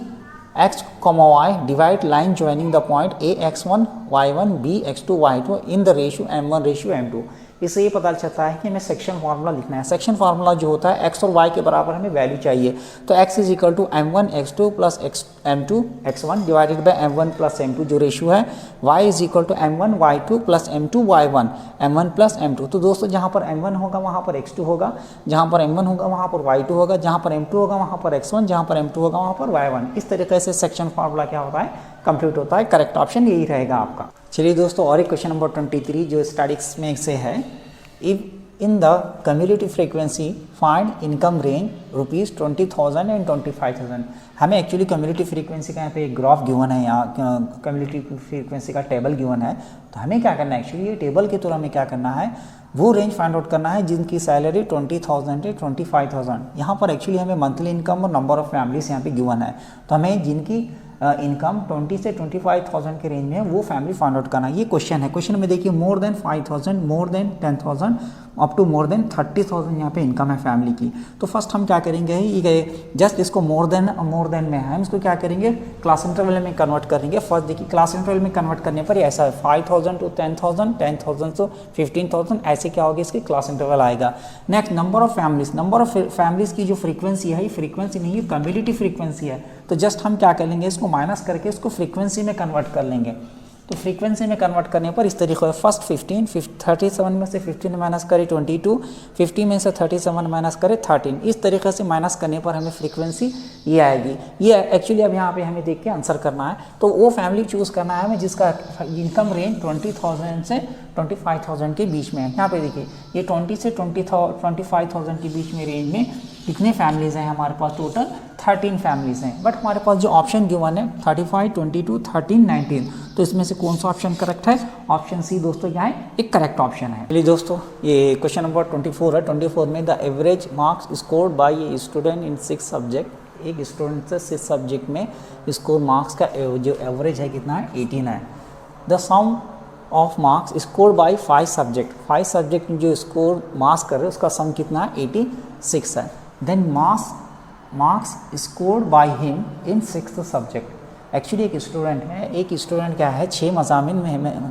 x, y divide line joining the point a x1 y1 b x2 y2 in the ratio m1:m2। इससे ये पता चलता है कि हमें सेक्शन फार्मूला लिखना है। सेक्शन फार्मूला जो होता है x और y के बराबर हमें वैल्यू चाहिए, तो x = m1 x2 plus m2 x1 divided by m1 plus m2 जो रेशियो है, y = m1 y2 plus m2 y1 m1 plus m2। तो दोस्तों जहाँ पर m1 होगा वहाँ पर x2 होगा, जहाँ पर m1 होगा वहाँ पर y2 होगा, जहाँ पर m2 होगा वहाँ पर x1, जहाँ पर m2 होगा वहाँ पर y1। इस तरीके से सेक्शन फार्मूला क्या होता है, कंप्लीट होता है। करेक्ट ऑप्शन यही रहेगा आपका। चलिए दोस्तों और एक क्वेश्चन नंबर 23 जो स्टैटिक्स में से है, if in the cumulative frequency find income range ₹20,000 and 25,000। हमें एक्चुअली कम्युलेटिव फ्रीक्वेंसी का यहाँ पे एक ग्राफ गिवन है, यहाँ कम्युलेटिव फ्रीक्वेंसी का टेबल गिवन है। तो हमें क्या करना है, एक्चुअली ये टेबल के थ्रू हमें क्या करना है, वो रेंज फाइंड आउट करना है जिनकी सैलरी 20,000 से 25,000। यहाँ पर एक्चुअली हमें मंथली इनकम और नंबर ऑफ फैमिलीज यहाँ पे गिवन है, तो हमें जिनकी इनकम 20 से 25,000 के रेंज में है वो फैमिली फाइंड आउट करना। ये क्वेश्चन है। क्वेश्चन में देखिए more than 5,000, more than 10,000 up to more than 30,000 यहाँ पे इनकम है फैमिली की। तो फर्स्ट हम क्या करेंगे, ये जस्ट इसको मोर देन में है, हम इसको क्या करेंगे क्लास इंटरवल में कन्वर्ट करेंगे। फर्स्ट देखिए क्लास इंटरवल में कन्वर्ट करने पर ऐसा है 5,000 to 10,000, 10,000 to 15,000, ऐसे क्या होगा इसकी क्लास इंटरवल आएगा। Next number of families, number of families की जो फ्रीक्वेंसी है, ये फ्रीक्वेंसी नहीं है कम्युलेटिव फ्रीक्वेंसी है, तो जस्ट हम क्या करेंगे इसको माइनस करके इसको फ्रीक्वेंसी में कन्वर्ट कर लेंगे। तो फ्रीक्वेंसी में कन्वर्ट करने पर इस तरीके से फर्स्ट 37 में से 15 माइनस करें 22, 50 में से 37 माइनस करें 13, इस तरीके से माइनस करने पर हमें फ्रीक्वेंसी ये आएगी। ये एक्चुअली अब यहाँ पे हमें देख के आंसर करना है, तो वो फैमिली चूज़ करना है हमें जिसका इनकम रेंज 20,000 से 25,000 के बीच में है। यहाँ पे देखिए ये 20 से 25,000 के बीच में रेंज में कितने फैमिलीज हैं हमारे पास, टोटल 13 फैमिलीज हैं। बट हमारे पास जो ऑप्शन गिवन है 35, 22, 13, 19, तो इसमें से कौन सा ऑप्शन करेक्ट है, ऑप्शन सी दोस्तों यहाँ एक करेक्ट ऑप्शन है। चलिए दोस्तों ये क्वेश्चन नंबर 24 है। 24 में the average marks scored bye a student in 6 subject, एक स्टूडेंट से 6 सब्जेक्ट में स्कोर मार्क्स का जो एवरेज है कितना है 18 है। The sum of marks scored by 5 subject, 5 subject में जो स्कोर मार्क्स कर रहे हैं उसका सम कितना है 86 है। Then marks scored by him in 6th subject. Actually एक स्टूडेंट है, एक स्टूडेंट क्या है 6 मज़ामिन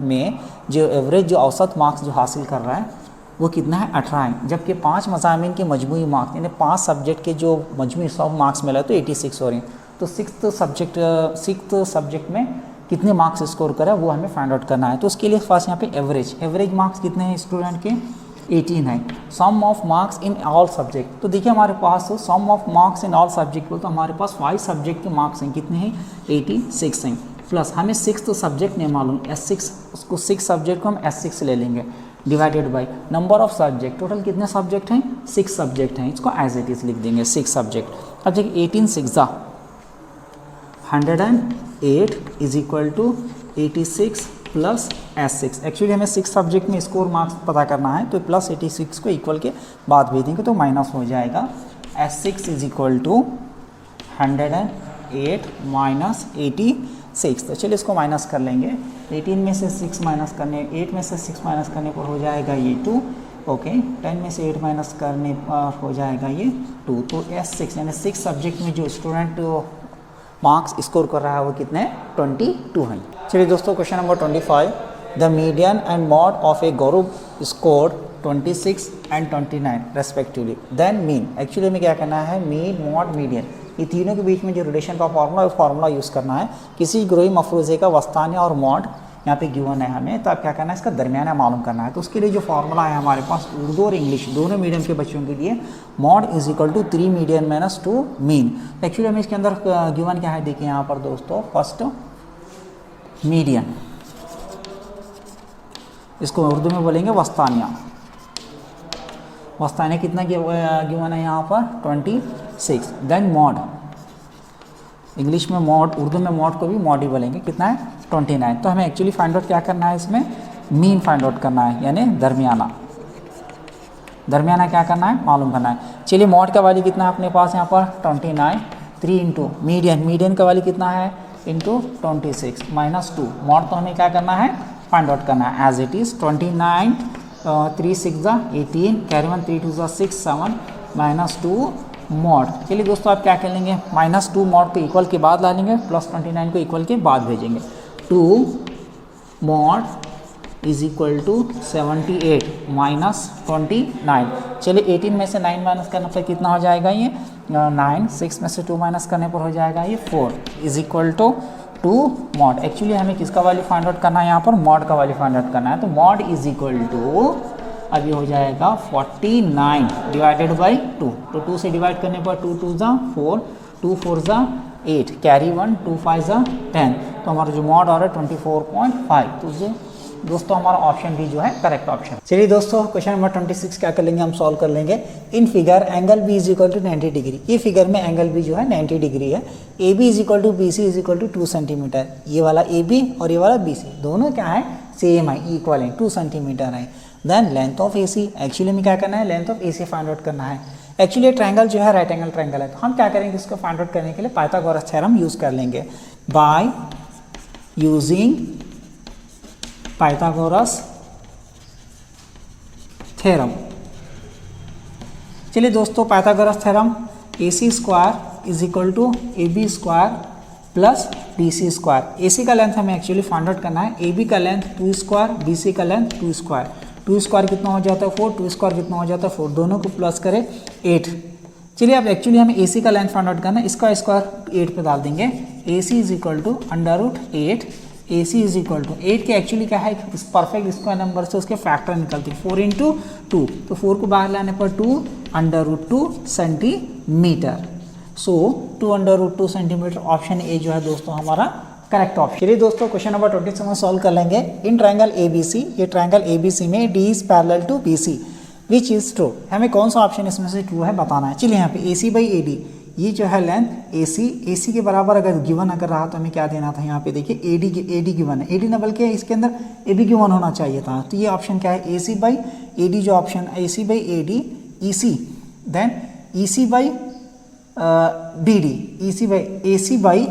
में जो एवरेज जो औसत मार्क्स जो हासिल कर रहा है वो कितना है 18 है, जबकि 5 मज़ामिन के मजमूई मार्क्स यानी 5 सब्जेक्ट के जो मजमूई 100 मार्क्स मिला तो 86 हो रही हैं। तो 6th सब्जेक्ट में कितने मार्क्स स्कोर करा वो हमें फाइंड आउट करना है। तो उसके लिए फर्स्ट यहाँ पे एवरेज मार्क्स कितने हैं स्टूडेंट के 18 है। Sum of marks in all subject, तो देखिए हमारे पास sum of marks in all subject बोल तो हमारे पास 5 सब्जेक्ट के मार्क्स हैं, कितने हैं 86 हैं। प्लस हमें 6th सब्जेक्ट नहीं मालूम S6, उसको 6 सब्जेक्ट को हम S6 ले लेंगे divided by number of subject, total कितने सब्जेक्ट हैं 6 सब्जेक्ट हैं, इसको एज इट इज लिख देंगे 6 सब्जेक्ट। अब देखिए 18 6 108 is equal to 86 plus S6। Actually हमें 6 सब्जेक्ट में स्कोर मार्क्स पता करना है, तो प्लस 86 को इक्वल के बाद भेज देंगे तो माइनस हो जाएगा। S6 is equal to 108 minus 86। तो चलिए इसको माइनस कर लेंगे। 18 में से 6 माइनस करने 8 में से 6 माइनस करने पर हो जाएगा ये 2, ओके। 10 में से 8 माइनस करने पर हो जाएगा ये 2। तो S6 यानी 6 सब्जेक्ट में जो स्टूडेंट मार्क्स स्कोर कर रहा है वो कितने 22 हैं। चलिए दोस्तों question number 25, the median and mode of a group score 26 and 29 respectively, then mean. Actually में क्या करना है मीन मॉड मीडियन, ये तीनों के बीच में जो रिलेशन का फार्मूला यूज़ करना है। किसी ग्रोही मफरूज़े का वस्तानिया और मॉड यहाँ पे गिवन है हमें, तो अब क्या करना है, इसका दरमियाना मालूम करना है। तो उसके लिए जो फॉर्मूला है हमारे पास उर्दू और इंग्लिश दोनों मीडियम के बच्चों के लिए, mode is equal to 3 median minus 2 mean. Actually हमें इसके अंदर गिवन क्या है, देखिए यहाँ पर दोस्तों, फर्स्ट मीडियन, इसको उर्दू में बोलेंगे वस्तानिया। वस्तानिया कितना गिवन है यहाँ पर 26। देन मॉड, इंग्लिश में मॉड, उर्दू में मॉड को भी मॉड ही बोलेंगे, कितना है 29। तो हमें एक्चुअली फाइंड आउट क्या करना है, इसमें मीन फाइंड आउट करना है, यानी दरमियाना। दरमियाना क्या करना है, मालूम करना है। चलिए मॉड का वैल्यू कितना है अपने पास यहाँ पर 29, 3 इंटू मीडियन, मीडियन का वैल्यू कितना है इंटू 26 माइनस 2। मॉड तो हमें क्या करना है, फाइंड आउट करना है as it is. 29 3 6 18, carry 1 3 2 6 7 minus 2 mode. चलिए दोस्तों आप क्या कर लेंगे, माइनस 2 मॉड को इक्वल के बाद ला लेंगे, प्लस 29 को इक्वल के बाद भेजेंगे। 2 mode is equal to 78 minus 29। चलिए 18 में से 9 माइनस करने पर कितना हो जाएगा, ये 9, 6 में से 2 माइनस करने पर हो जाएगा ये 4 is equal to 2 mode. Actually हमें किसका वैल्यू फाइंड आउट करना है, यहाँ पर मॉड का वैल्यू फाइंड आउट करना है। तो मॉड इज इक्वल टू अभी हो जाएगा 49 डिवाइडेड बाई 2। तो 2 से डिवाइड करने पर 2 2 ज़ा 4, 2 4 ज़ा 8, कैरी 1 2 5 ज़ा 10। तो हमारा जो मॉड आ रहा है 24.5। तो दोस्तों हमारा ऑप्शन डी जो है करेक्ट ऑप्शन। चलिए दोस्तों क्वेश्चन नंबर 26 क्या कर लेंगे, हम सॉल्व कर लेंगे। In figure angle B is equal to 90 degree. ये फिगर में एंगल बी जो है 90 डिग्री है। A B is equal to B C is equal to 2 centimetre. ये वाला ए बी और ये वाला बी सी दोनों क्या है, सेम है, इक्वल है, 2 सेंटीमीटर है। Then length of A C, actually में क्या करना है, length of A C find out करना है। एक्चुअली ट्रायंगल जो है राइट एंगल ट्रायंगल है, तो हम क्या करेंगे, इसको फाइंड आउट करने के लिए पाइथागोरस थ्योरम यूज़ कर लेंगे। By using Pythagoras theorem. चलिए दोस्तों Pythagoras theorem, A C square is equal to A B square plus B C square. A C का लेंथ हमें एक्चुअली फाइंड आउट करना है, ए बी का लेंथ 2 स्क्वायर, बी सी का लेंथ 2 स्क्वायर। 2 स्क्वायर कितना हो जाता है 4, 2 स्क्वायर कितना हो जाता है 4, दोनों को प्लस करें 8। चलिए अब एक्चुअली हमें ए सी का लेंथ फाइंड आउट करना है, इसका स्क्वायर 8 पे डाल देंगे। A C is equal to √8, A C is equal to 8 के एक्चुअली क्या है, इस परफेक्ट स्क्वायर नंबर से उसके फैक्टर निकलते हैं, 4 इंटू 2, तो 4 को बाहर लाने पर 2 √2 centimetre. So 2 √2 centimetre, option A जो है दोस्तों हमारा करेक्ट ऑप्शन। चलिए दोस्तों क्वेश्चन नंबर 27 सॉल्व कर लेंगे। In triangle A B C, ये ट्रायंगल ए बी सी में D is parallel to B C which is true. हमें कौन सा ऑप्शन इसमें से ट्रू है बताना है। चलिए यहाँ पे ए सी बाई ए डी, ये जो है लेंथ ए सी के बराबर अगर गिवन अगर रहा तो हमें क्या देना था, यहाँ पे देखिए ए डी गिवन है, ए डी न बल्कि इसके अंदर ए बी गिवन होना चाहिए था। तो ये ऑप्शन क्या है, A C by A D, जो option A C by A D, E C, then E C by B D, E C by A C by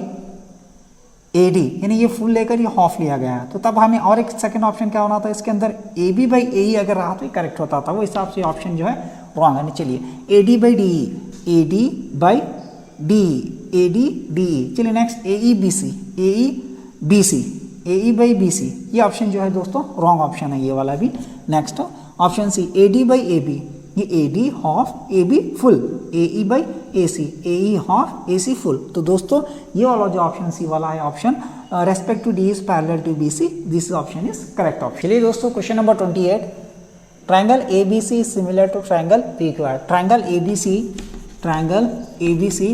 A D, यानी ये फुल लेकर ये हाफ लिया गया है। तो तब हमें और एक सेकंड ऑप्शन क्या होना था, इसके अंदर ए बी बाई ए ई अगर रहा तो ये करेक्ट होता था, वो हिसाब से ऑप्शन जो है रॉन्ग है। चलिए A D by D E, A D by D, A D D E. चलिए next A E B C, A E B C, A E by B C, ये ऑप्शन जो है दोस्तों रॉन्ग ऑप्शन है, ये वाला भी। Next option C, A D by A B, ये A D half A B full, A E by A C, A E half A C full. तो दोस्तों ये वाला जो ऑप्शन सी वाला है option respect to D is parallel to B C, this option is correct option. चलिए दोस्तों question number 28, triangle A B C is similar to triangle P Q R. Triangle A B C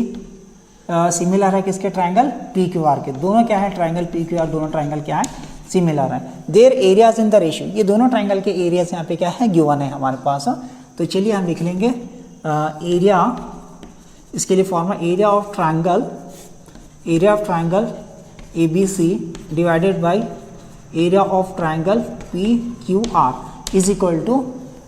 similar है किसके, ट्रायंगल पी क्यू आर के। दोनों क्या है, ट्रायंगल पी क्यू आर, दोनों ट्रायंगल क्या है, सिमिलर है। There areas in the ratio, ये दोनों ट्रायंगल के एरियाज यहाँ पे क्या है, गिवन है हमारे पास। तो चलिए हम लिख लेंगे एरिया, इसके लिए formula area of triangle A B C divided by area of triangle P Q R is equal to,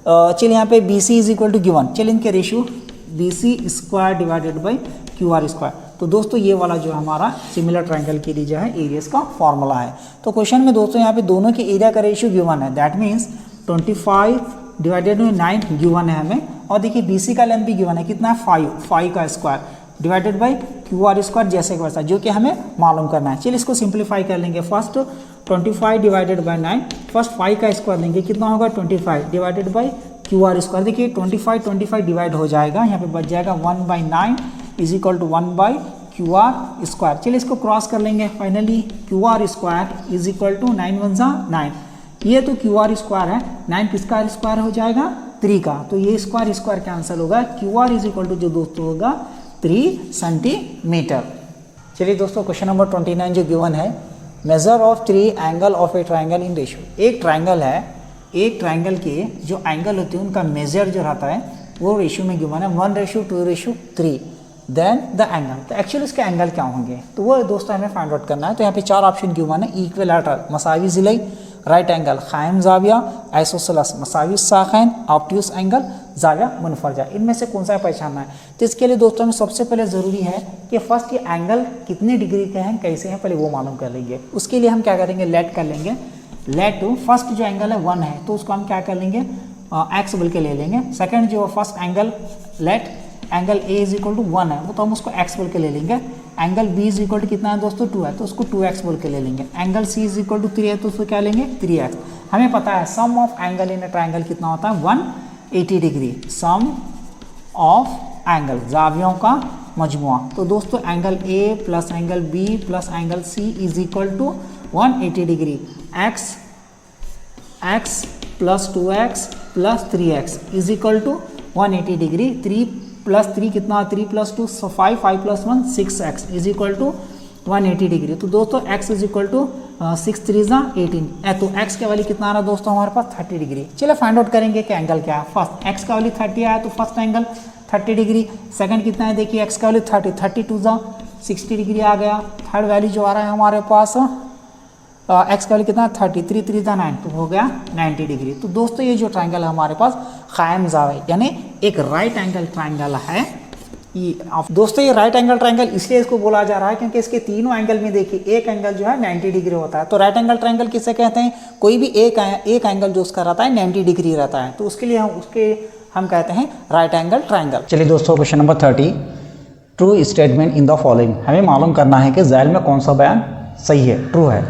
चलिए यहाँ पे B C is equal to given, चलिए इनके ratio B C square divided by Q R square. तो दोस्तों ये वाला जो हमारा सिमिलर ट्रायंगल के लिए जो है एरियाज का फॉर्मूला है। तो क्वेश्चन में दोस्तों यहाँ पे दोनों के एरिया का रेशियो गिवन है, that means 25 divided by 9 given है हमें। और देखिए बी सी का लेंथ भी गिवन है, कितना है 5 का square divided by Q R square, जैसे वैसा, जो कि हमें मालूम करना है। चलिए इसको सिंप्लीफाई कर लेंगे। फर्स्ट 25 डिवाइडेड बाई 9, फर्स्ट 5 का स्क्वायर लेंगे, कितना होगा 25 divided by Q R square. देखिए 25 डिवाइड हो जाएगा, यहाँ पे बच जाएगा 1/9 is equal to 1 Q R square. चलिए इसको क्रॉस कर लेंगे। Finally Q R square is equal to 9 one ज़ा 9। ये तो क्यू आर स्क्वायर है, 9 किसका स्क्वायर हो जाएगा 3 का, तो ये स्क्वायर स्क्वायर कैंसिल होगा। Q R is equal to जो दोस्तों होगा 3 सेंटीमीटर। चलिए दोस्तों क्वेश्चन नंबर 29 जो गिवन है, measure of 3 angle of A triangle in ratio. एक ट्राइंगल है, एक ट्राइंगल के जो एंगल होते हैं उनका मेजर जो रहता है वो रेशियो में गिवन है 1:2:3। देन द एंगल, तो एक्चुअली इसके एंगल क्या होंगे तो वो दोस्तों हमें फाइंड आउट करना है। तो यहाँ पे 4 ऑप्शन गिवन है, इक्विलैटरल मसावी ज़िलाई, राइट एंगल क़ाइम ज़ाविया, आइसोसेलेस मसावी साखैन, ऑब्ट्यूस एंगल ज़ाविया मुनफरजा। इनमें से कौन सा पहचानना है। तो इसके लिए दोस्तों हमें सबसे पहले ज़रूरी है कि फर्स्ट ये एंगल कितने डिग्री के हैं, कैसे हैं, पहले वो मालूम कर लेंगे। उसके लिए हम क्या करेंगे, लेट कर लेंगे। लेट टू फर्स्ट जो एंगल है 1 है तो उसको हम क्या कर लेंगे एक्स बोल के ले लेंगे। सेकंड जो first angle let angle A is equal to 1 है वो तो हम उसको एक्स बोल के ले लेंगे। Angle B is equal to कितना है दोस्तों 2 है तो उसको 2x बोल के ले लेंगे। Angle C is equal to 3 है तो उसको क्या लेंगे 3x। हमें पता है sum of angle in a triangle कितना होता है 180 डिग्री। सम ऑफ एंगल जावियों का मजमुआ। तो दोस्तों angle A plus angle B plus angle C is equal to 180 degree. x plus 2x plus 3x is equal to 180 degree. 3 plus 3 कितना 3 plus 2 5, 5 plus 1 6x is equal to 180 degree. तो दोस्तों x इज इक्वल टू 6 3 18। तो x का वैल्यू कितना आ रहा है दोस्तों हमारे पास 30 डिग्री। चलिए फाइंड आउट करेंगे कि एंगल क्या है। फर्स्ट x का वैल्यू 30 आया तो फर्स्ट एंगल 30 डिग्री। सेकंड कितना है देखिए x का वैल्यू 30, 32 60 डिग्री आ गया। थर्ड वैल्यू जो आ रहा है हमारे पास एक्स का वैल्यू कितना 33 3 9 तो हो गया 90 डिग्री। तो दोस्तों ये जो ट्राइंगल है हमारे पास क़ाइम ज़ावी यानी एक राइट एंगल ट्राइंगल है। दोस्तों ये राइट एंगल ट्राइंगल इसलिए इसको बोला जा रहा है क्योंकि इसके तीनों एंगल में देखिए एक एंगल जो है 90 डिग्री होता है। तो राइट एंगल ट्राइंगल किसे कहते हैं, कोई भी एक एंगल जो उसका रहता है 90 डिग्री रहता है तो उसके लिए हम कहते हैं राइट एंगल ट्राइंगल। चलिए दोस्तों question number 30, true statement in the following. हमें मालूम करना है कि ज़ैल में कौन सा बयान सही है, ट्रू है,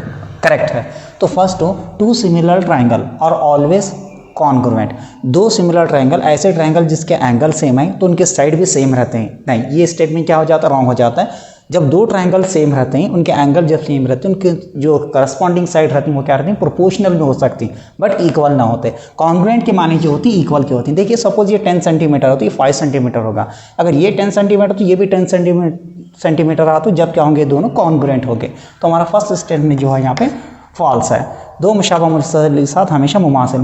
करेक्ट है। तो फर्स्ट टू सिमिलर ट्राइंगल और ऑलवेज कॉन्ग्रुएंट। 2 सिमिलर ट्राइंगल, ऐसे ट्राइंगल जिसके एंगल सेम है तो उनके साइड भी सेम रहते हैं। नहीं, ये स्टेटमेंट क्या हो जाता है, रॉन्ग हो जाता है। जब 2 ट्राइंगल सेम रहते हैं उनके एंगल जब सेम रहते हैं उनके जो करस्पॉन्डिंग साइड रहती हैं वो क्या रहती हैं, प्रोपोर्शनल में हो सकती बट इक्वल ना होते। कॉन्ग्रुएंट की माने जो होती है इक्वल की होती है। देखिए सपोज ये 10 सेंटीमीटर हो तो ये 5 सेंटीमीटर होगा। अगर ये 10 सेंटीमीटर तो ये भी 10 सेंटीमीटर रहा तो जब क्या होंगे दोनों कॉन्ग्रुएंट होंगे। तो हमारा फर्स्ट स्टेटमेंट जो है यहाँ पे फॉल्स है। 2 मुशाबा मुसालिसात हमेशा मुमासिल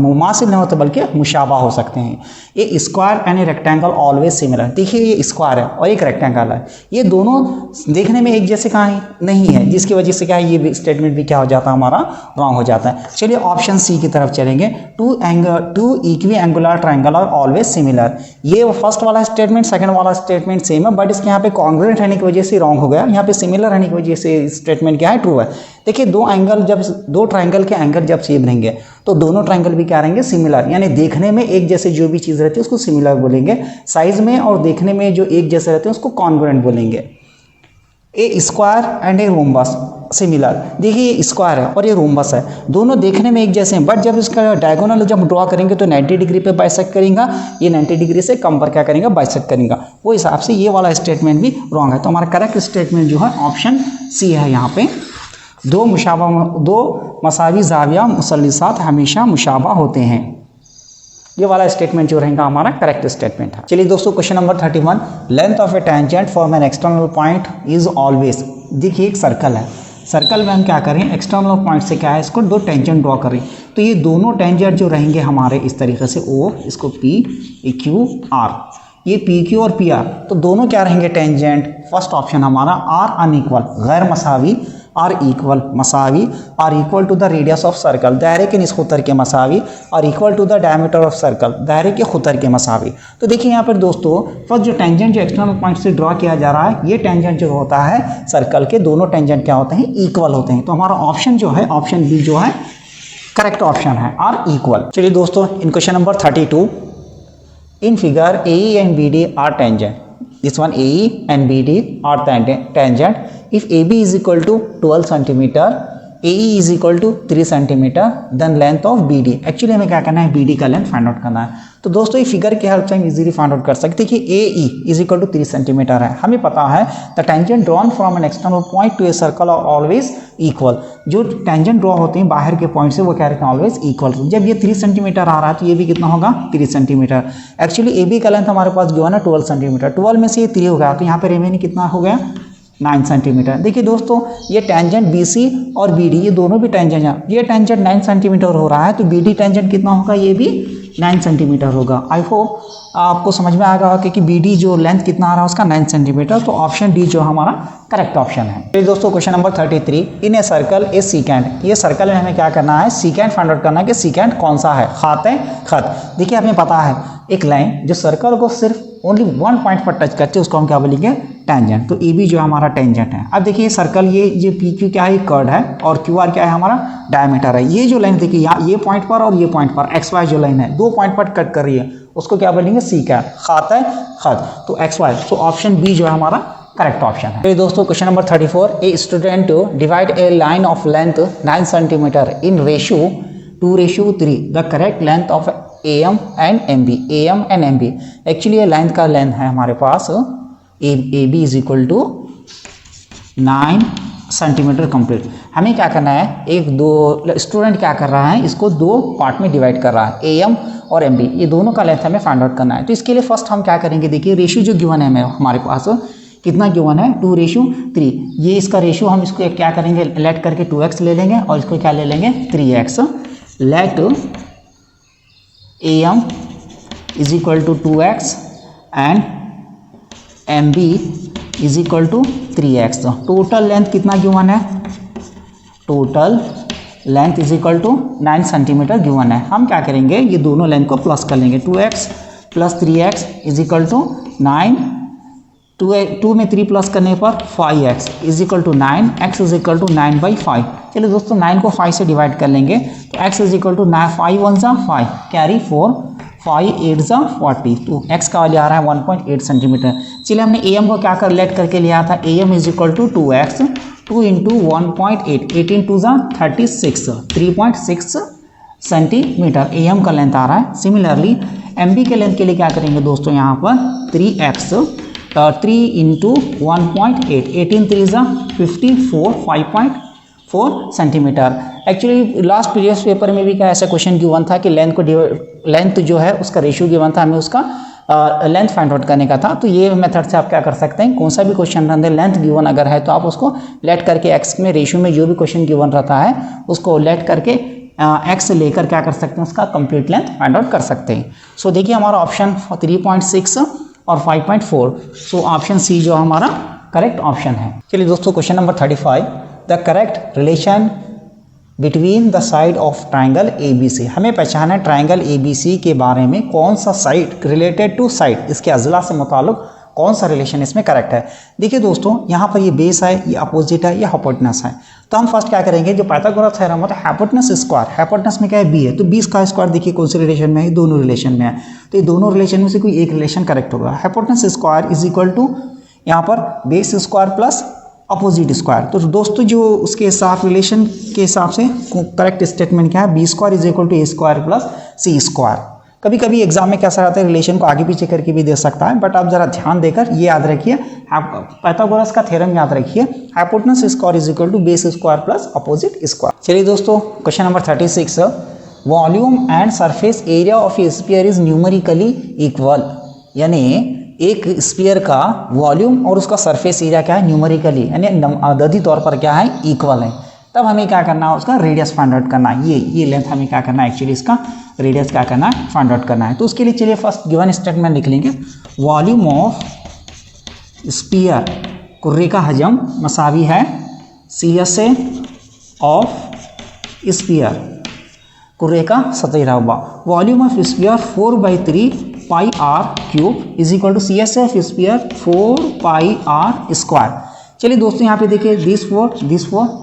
नहीं होते बल्कि मुशाबा हो सकते हैं। ये square and rectangle always similar. देखिए ये स्क्वायर है और एक रेक्टेंगल है, ये दोनों देखने में एक जैसे कहाँ नहीं है जिसकी वजह से क्या है ये स्टेटमेंट भी क्या हो जाता है हमारा रॉन्ग हो जाता है। चलिए ऑप्शन सी की तरफ चलेंगे। 2 equiangular triangle are always similar. ये फर्स्ट वाला स्टेटमेंट सेकंड वाला स्टेटमेंट सेम है बट इसके यहाँ पे कॉन्ग्रुएंट रहने की वजह से रॉन्ग हो गया। यहाँ पे सिमिलर रहने की वजह से स्टेटमेंट क्या है ट्रू है। देखिए 2 ट्राइंगल के एंगल जब सेम रहेंगे तो दोनों ट्राइंगल भी क्या रहेंगे सिमिलर, यानी देखने में एक जैसे जो भी चीज़ रहती है उसको सिमिलर बोलेंगे। साइज में और देखने में जो एक जैसे रहते हैं उसको कॉन्ग्रुएंट बोलेंगे। A square and a rhombus similar. देखिए ये स्क्वायर है और ये रोम्बस है, दोनों देखने में एक जैसे हैं बट जब इसका डायगोनल जब ड्रॉ करेंगे तो 90 डिग्री पे बाइसेक्ट करेगा, ये 90 डिग्री से कम पर क्या करेगा बाइसेक्ट करेगा। वो हिसाब से ये वाला स्टेटमेंट भी रॉन्ग है। तो हमारा करेक्ट स्टेटमेंट जो है ऑप्शन सी है। यहाँ पे 2 मसावी ज़ाविया मुसल्लिसात हमेशा मुशाबा होते हैं। ये वाला स्टेटमेंट जो रहेगा हमारा करेक्ट स्टेटमेंट है। चलिए दोस्तों question number 31, length of A tangent form an external point is always. देखिए एक सर्कल है, सर्कल में हम क्या करें एक्सटर्नल पॉइंट से क्या है इसको 2 टेंजेंट ड्रॉ करें। तो ये दोनों टेंजेंट जो रहेंगे हमारे इस तरीके से ओ, इसको पी क्यू आर, ये पी क्यू और पी आर, तो दोनों क्या रहेंगे टेंजेंट। फर्स्ट ऑप्शन हमारा आर अनइक्वल गैर मसावी, आर इक्वल मसावी, are equal to the radius of circle दायरे के निस खुतर के मसावी, और equal to the diameter of circle दायरे के खुतर के मसावी। तो देखिए यहाँ पर दोस्तों फर्स्ट जो टेंजेंट जो एक्सटर्नल पॉइंट से ड्रॉ किया जा रहा है ये टेंजेंट जो होता है सर्कल के दोनों टेंजेंट क्या होते हैं इक्वल होते हैं। तो हमारा ऑप्शन जो है ऑप्शन बी जो है करेक्ट ऑप्शन है, आर इक्वल। चलिए दोस्तों in question number 32, in figure AE and BD are tangent. This one AE and BD are tangent. If AB is equal to 12 centimeter AE is equal to 3 centimetre, then length of BD। Actually हमें क्या करना है, BD का लेंथ फाइंड आउट करना है। तो दोस्तों ये फिगर की हेल्प से हम इजीली फाइंड आउट कर सकते हैं कि AE is equal to 3 centimetre है। हमें पता है the tangent drawn from an external point to a circle are always equal. जो टेंजेंट ड्रॉ होते हैं बाहर के पॉइंट से वो क्या रहते हैं, ऑलवेज इक्वल। जब ये 3 सेंटीमीटर आ रहा है तो ये भी कितना होगा, 3 सेंटीमीटर। एक्चुअली AB का लेंथ हमारे पास गिवन है 12 सेंटीमीटर, 12 में से ये 3 हो गया तो यहाँ पे रिमेनिंग कितना हो गया, 9 सेंटीमीटर। देखिए दोस्तों ये टेंजेंट BC और BD ये दोनों भी टेंजेंट हैं। ये टेंजेंट 9 सेंटीमीटर हो रहा है तो BD टेंजेंट कितना होगा, ये भी 9 सेंटीमीटर होगा। आई होप आपको समझ में आ गया कि BD जो लेंथ कितना आ रहा है उसका 9 सेंटीमीटर। तो ऑप्शन डी जो हमारा करेक्ट ऑप्शन है। तो दोस्तों question number 33, in a circle A secant. ये सर्कल में हमें क्या करना है, सीकेंट फाइंड आउट करना है कि सीकेंट कौन सा है, खात है खत। देखिए हमें पता है एक लाइन जो सर्कल को सिर्फ ओनली 1 पॉइंट पर टच करते हैं उसको हम क्या बोलेंगे, टेंजेंट। तो AB जो हमारा टेंजेंट है। अब देखिए सर्कल ये PQ क्या है, कर्ड है, और QR क्या है, हमारा डायमीटर है। ये जो लाइन देखिए यहाँ ये पॉइंट पर और ये पॉइंट पर XY जो लाइन है 2 पॉइंट पर कट कर रही है उसको क्या बोलेंगे, सीकेंट, खात है खत। तो XY, तो ऑप्शन बी जो है हमारा करेक्ट ऑप्शन है। तो दोस्तों question number 34, a student divide a line of length 9 centimetre in ratio 2:3, the correct length of AM and MB। AM and MB actually ये लाइन का लेंथ है हमारे पास AB is equal to 9 centimetre complete. हमें क्या करना है, एक दो स्टूडेंट क्या कर रहा है, इसको 2 पार्ट में डिवाइड कर रहा है, AM और MB ये दोनों का लेंथ हमें फाइंड आउट करना है। तो इसके लिए फर्स्ट हम क्या करेंगे, देखिए रेशियो जो गिवन है हमारे पास कितना गिवन है, 2:3। ये इसका रेशियो हम इसको क्या करेंगे, लेट करके 2x ले लेंगे और इसको क्या ले लेंगे, 3x। Let AM is equal to 2x and MB is equal to 3x। Total length कितना गिवन है, total length is equal to 9 centimetre given है। हम क्या करेंगे, ये दोनों लेंथ को प्लस कर लेंगे, 2x plus 3x is equal to 9, 2 में 3 प्लस करने पर 5x is equal to 9, x is equal to 9/5। चलिए दोस्तों 9 को 5 से डिवाइड कर लेंगे तो x इज इक्वल टू 9, 5 1 जा 5, कैरी 4, 5 8 जा 40। तो x का वैल्यू आ रहा है 1.8 सेंटीमीटर। चलिए हमने AM को क्या कर लेट करके लिया था, AM is equal to 2x, 2 into 1.8, 8 into जा 36, 3.6 सेंटीमीटर AM का लेंथ आ रहा है। सिमिलरली MB के लेंथ के लिए क्या करेंगे दोस्तों, यहाँ पर 3x, 3 इंटू 1.8, 18 3 जा 54, 5.4 centimetre. Actually last previous paper में भी क्या ऐसा क्वेश्चन गिवन था कि लेंथ जो है उसका रेशियो गिवन था, हमें उसका लेंथ फाइंड आउट करने का था। तो ये मेथड से आप क्या कर सकते हैं, कौन सा भी क्वेश्चन रहने लेंथ गिवन अगर है तो आप उसको लेट करके x में रेशियो में जो भी क्वेश्चन गिवन रहता है उसको लेट करके x लेकर क्या कर सकते हैं, उसका कंप्लीट लेंथ फाइंड आउट कर सकते हैं। सो देखिए हमारा ऑप्शन 3.6 और 5.4, सो ऑप्शन सी जो हमारा करेक्ट ऑप्शन है। चलिए दोस्तों question number 35, the correct relation between the side of triangle ABC। हमें पहचाना है ट्राइंगल ABC के बारे में कौन सा साइड रिलेटेड टू साइड, इसके अजला से मुताल्लिक कौन सा रिलेशन इसमें करेक्ट है। देखिए दोस्तों यहाँ पर ये बेस है, ये अपोजिट है, ये हाइपोटेनस है। तो हम फर्स्ट क्या करेंगे, जो पाइथागोरस थ्योरम होता है हाइपोटेनस स्क्वायर, हाइपोटेनस में क्या है B है, तो B का स्क्वायर देखिए कौन से रिलेशन में है, दोनों रिलेशन में है। तो ये दोनों रिलेशन में से कोई एक रिलेशन करेक्ट होगा। Hypotenuse square is equal to यहाँ पर base square plus opposite square. तो दोस्तों जो उसके साथ रिलेशन के हिसाब से करेक्ट स्टेटमेंट क्या है, B square is equal to A square plus C square. कभी कभी एग्जाम में कैसा रहता है, रिलेशन को आगे पीछे करके भी दे सकता है, बट आप जरा ध्यान देकर ये याद रखिए, पाइथागोरस का थ्योरम याद रखिए, hypotenuse square is equal to base square plus opposite square. चलिए दोस्तों question number 36, volume and surface area of a sphere is numerically equal. यानी एक स्फीयर का वॉल्यूम और उसका सरफेस एरिया क्या है, न्यूमेरिकली यानी अददी तौर पर क्या है, इक्वल है। तब हमें क्या करना है, उसका रेडियस फाइंड आउट करना है। ये लेंथ हमें क्या करना है, एक्चुअली इसका रेडियस क्या करना है, फाइंड आउट करना है। तो उसके लिए चलिए फर्स्ट गिवन स्टेटमेंट लिख लेंगे, वॉल्यूम ऑफ स्फीयर, कुर्रे का हजम मसावी है CSA ऑफ स्फीयर, कुर्रे का सतही रकबा। Volume of sphere 4/3 pi r cube is equal to CSA of sphere 4 pi r square. चलिए दोस्तों यहाँ पे देखिए this 4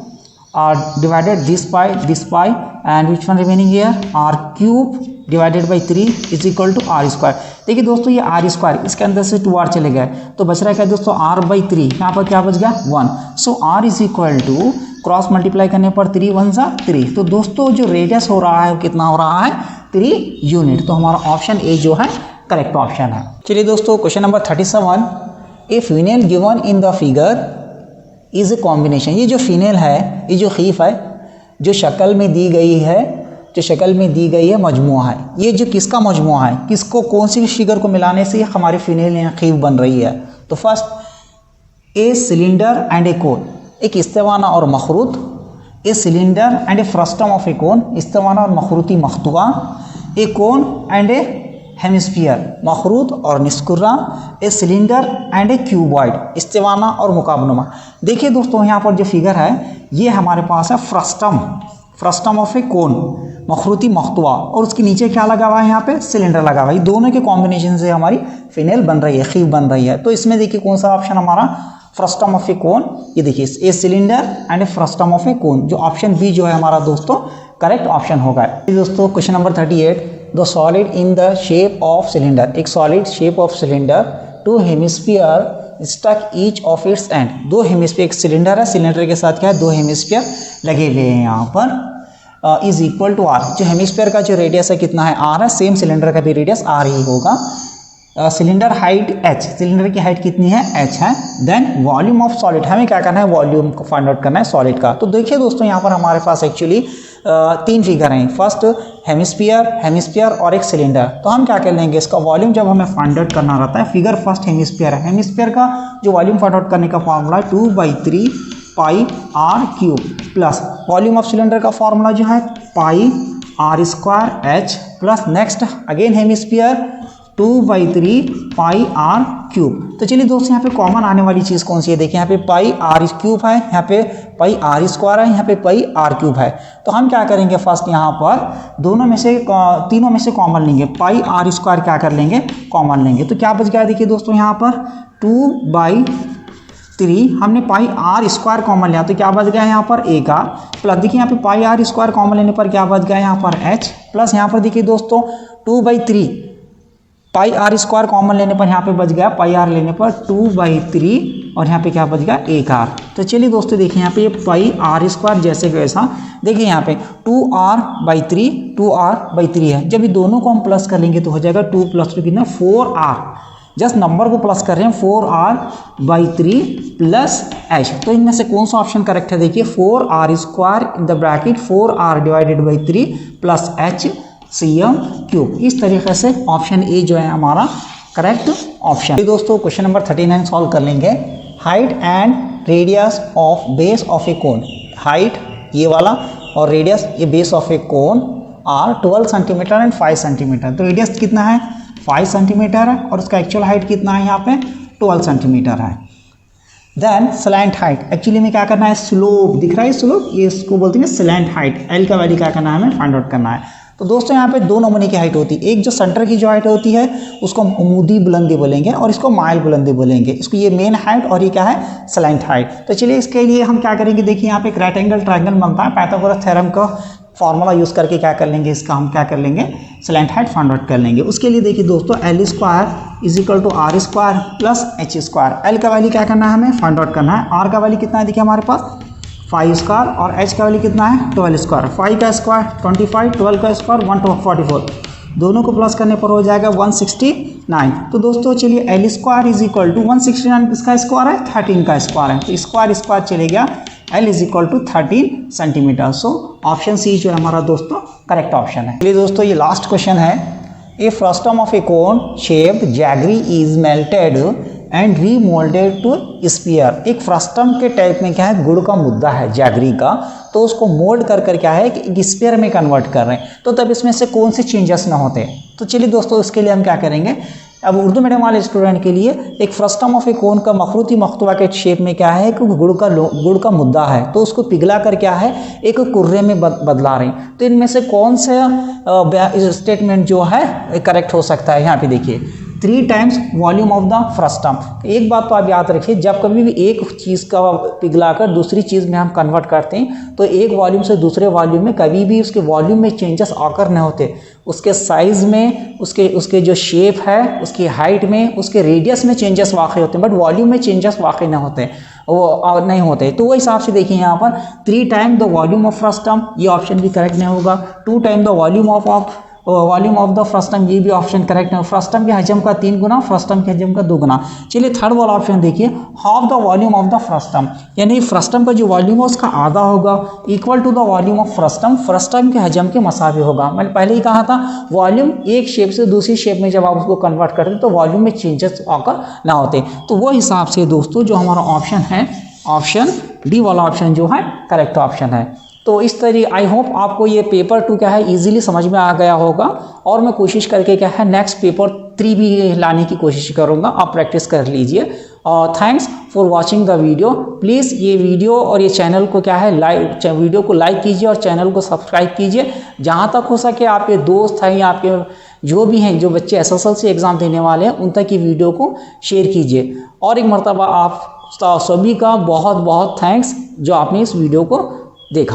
are divided this pi and which one remaining here, r cube divided by 3 is equal to r square। देखिए दोस्तों ये r स्क्वायर इसके अंदर से 2r चले गए तो बच रहा है क्या दोस्तों, r/3, यहाँ पर क्या बच गया 1। So r is equal to cross multiply करने पर 3 1 सा 3। तो दोस्तों जो रेडियस हो रहा है वो कितना हो रहा है 3 यूनिट। तो हमारा ऑप्शन ए जो है करेक्ट ऑप्शन है। चलिए दोस्तों question number 37, a female given in the figure is a combination. ये जो फीमेल है, ये जो खीफ है जो शक्ल में दी गई है, जो शक्ल में दी गई है मजमुआ है, ये जो किसका मजमुआ है, किसको कौन सी फिगर को मिलाने से हमारी फीमेल यहाँ खीफ बन रही है। तो first a cylinder and a cone, एक इस्तेवाना और मखरूत, a cylinder and a frustum of a cone, इस्तेवाना और मखरूती मखतुआ, ए कोन एंड ए हेमिस्फीयर, मखरूत और निस्कुर्रा, a cylinder and a cuboid, इस्तेवाना और मुकाबनुमा। देखिए दोस्तों यहाँ पर जो फिगर है ये हमारे पास है फ्रस्टम ऑफ ए कोन, मखरूती मखतुआ, और उसके नीचे क्या लगा हुआ है यहाँ पे सिलेंडर लगा हुआ है। दोनों के कॉम्बिनेशन से हमारी फिनेल बन रही है, खीफ बन रही है। तो इसमें देखिए कौन सा ऑप्शन हमारा फ्रस्टम ऑफ ए कोन, ये देखिए a cylinder and a frustum of a cone, जो ऑप्शन बी जो है हमारा दोस्तों करेक्ट ऑप्शन होगा। दोस्तों question number 38, the solid in the shape of cylinder, एक solid shape of cylinder, two hemisphere stuck each of its end, दो हेमिस्फीयर, एक सिलेंडर है, सिलेंडर के साथ क्या है दो हेमिस्फीयर लगे हुए हैं यहाँ पर, इज इक्वल टू आर, जो हेमिस्फीयर का जो रेडियस है कितना है आर है, सेम सिलेंडर का भी रेडियस आर ही होगा। सिलेंडर हाइट एच, सिलेंडर की हाइट कितनी है एच है। देन वॉल्यूम ऑफ सॉलिड, हमें क्या करना है वॉल्यूम को फाइंड आउट करना है सॉलिड का। तो देखिए दोस्तों यहाँ पर हमारे पास एक्चुअली 3 फिगर हैं, फर्स्ट हेमिस्फीयर और एक सिलेंडर। तो हम क्या कर लेंगे इसका वॉल्यूम जब हमें फाइंड आउट करना रहता है, फिगर फर्स्ट हेमिस्फीयर है, हेमिस्फीयर का जो वॉल्यूम फाइंड आउट करने का फॉर्मूला है 2/3 pi r cube, plus volume of cylinder का फॉर्मूला जो है pi r square h, plus next again hemisphere 2/3 pi r cube. तो चलिए दोस्तों यहाँ पे कॉमन आने वाली चीज़ कौन सी है, देखिए यहाँ पे पाई आर क्यूब है, यहाँ पे पाई आर स्क्वायर है, यहाँ पे पाई आर क्यूब है। तो हम क्या करेंगे फर्स्ट यहाँ पर दोनों में से तीनों में से कॉमन लेंगे, पाई आर स्क्वायर क्या कर लेंगे कॉमन लेंगे। तो क्या बच गया देखिए दोस्तों यहाँ पर 2/3, हमने पाई आर स्क्वायर कॉमन लिया तो क्या बच गया यहाँ पर ए का, प्लस देखिए यहाँ पे पाई आर स्क्वायर कॉमन लेने पर क्या बच गया यहाँ पर एच, प्लस यहाँ पर देखिए दोस्तों 2/3 पाई आर स्क्वायर कॉमन लेने पर यहाँ पे बच गया पाई आर लेने पर 2/3 और यहाँ पे क्या बच गया एक आर। तो चलिए दोस्तों देखिए यहाँ पे ये पाई आर स्क्वायर जैसे वैसा, देखिए यहाँ पे 2r/3 है। जब ये दोनों को हम प्लस कर लेंगे तो हो जाएगा 2 + 2 कितना 4r, जस्ट नंबर को प्लस कर रहे हैं 4r/3 प्लस एच। तो इनमें से कौन सा ऑप्शन करेक्ट है देखिए 4r² in the bracket 4r/3 plus H CM cube. इस तरीके से ऑप्शन ए जो है हमारा करेक्ट ऑप्शन। दोस्तों क्वेश्चन नंबर 39 सॉल्व कर लेंगे। Height and radius of base of a cone, height ये वाला और रेडियस ये base of a cone are 12 centimetre and 5 centimetre. तो रेडियस कितना है 5 सेंटीमीटर है और उसका एक्चुअल हाइट कितना है यहाँ पे 12 सेंटीमीटर है। देन स्लैंट हाइट, एक्चुअली में क्या करना है स्लोप दिख रहा है, स्लोप ये इसको बोलते हैं स्लैंट हाइट, एल का वैल्यू क्या करना है हमें फाइंड आउट करना है। तो दोस्तों यहाँ पे 2 नमूने की हाइट होती है, एक जो सेंटर की जो हाइट होती है उसको अमूदी बुलंदी बोलेंगे और इसको माइल बुलंदी बोलेंगे, इसको ये मेन हाइट और ये क्या है स्लैंट हाइट। तो चलिए इसके लिए हम क्या करेंगे देखिए यहाँ पे एक राइट एंगल ट्रायंगल बनता है, पाइथागोरस थ्योरम का फॉर्मूला यूज़ करके क्या कर लेंगे इसका हम क्या कर लेंगे स्लैंट हाइट फाइंड आउट कर लेंगे। उसके लिए देखिए दोस्तों L² = R² plus H²। L का वैल्यू क्या करना है हमें फाइंड आउट करना है, R का वैल्यू कितना है देखिए हमारे पास 5² और H का वैल्यू कितना है 12²। 5 का स्क्वायर 25, 12 का स्क्वायर 144, दोनों को प्लस करने पर हो जाएगा 169। तो दोस्तों चलिए L² = 169 इसका स्क्वायर है 13 का स्क्वायर है, तो स्क्वायर चले गया L = 13 centimetre. So option C जो है हमारा दोस्तों करेक्ट ऑप्शन है। चलिए दोस्तों ये लास्ट क्वेश्चन है। A frustum of a cone shaped jaggery is melted and remoulded to sphere. एक फ्रस्टम के टाइप में क्या है गुड़ का मुद्दा है जैगरी का, तो उसको मोल्ड कर क्या है कि स्फीयर में कन्वर्ट कर रहे हैं। तो तब इसमें से कौन से चेंजेस ना होते। तो चलिए दोस्तों इसके लिए हम क्या करेंगे, अब उर्दू मीडियम वाले स्टूडेंट के लिए एक फ्रस्टम ऑफ ए कोन का मखरूती मखतुबा के शेप में क्या है कि गुड़ का मुद्दा है, तो उसको पिघला कर क्या है एक कुर्रे में बदला रहे हैं। तो इनमें से कौन सा स्टेटमेंट जो है करेक्ट हो सकता है। यहाँ पे देखिए 3 times volume of the frustum. एक बात तो आप याद रखिए, जब कभी भी एक चीज़ का पिघलाकर दूसरी चीज़ में हम कन्वर्ट करते हैं तो एक वॉल्यूम से दूसरे वॉल्यूम में कभी भी उसके वॉल्यूम में चेंजेस आकर नहीं होते, उसके साइज़ में, उसके जो शेप है, उसकी हाइट में, उसके रेडियस में चेंजेस वाक़ई होते हैं, बट वॉल्यूम में चेंजेस वाक़ई नहीं होते। वो नहीं होते। तो वो हिसाब से देखिए यहाँ पर 3 time the volume of first term, ये ऑप्शन भी करेक्ट नहीं होगा। 2 time the volume of the first term, ये भी ऑप्शन करेक्ट है। फर्स्ट टर्म के हजम का 3 गुना, फर्स्ट टर्म के हजम का 2 गुना। चलिए थर्ड वाला ऑप्शन देखिए, half the volume of the first term, यानी फर्स्ट टर्म का जो वॉल्यूम है उसका आधा होगा, equal to the volume of first term के हजम के मसावे होगा। मैंने पहले ही कहा था वॉल्यूम एक शेप से दूसरी शेप में जब आप उसको कन्वर्ट करते तो वॉल्यूम में चेंजेस आकर ना होते। तो वो हिसाब से दोस्तों जो हमारा ऑप्शन है, ऑप्शन डी वाला ऑप्शन जो है करेक्ट ऑप्शन है। तो इस तरीके आई होप आपको ये पेपर 2 क्या है इजीली समझ में आ गया होगा, और मैं कोशिश करके क्या है नेक्स्ट पेपर 3 भी लाने की कोशिश करूँगा, आप प्रैक्टिस कर लीजिए। और thanks for watching the video. Please ये वीडियो और ये चैनल को क्या है वीडियो को लाइक कीजिए और चैनल को सब्सक्राइब कीजिए। जहाँ तक हो सके आपके दोस्त हैं या आपके जो भी हैं जो बच्चे SSLC एग्ज़ाम देने वाले हैं उन तक ये वीडियो को शेयर कीजिए। और एक मरतबा आप सभी का बहुत बहुत थैंक्स जो आपने इस वीडियो को देखा।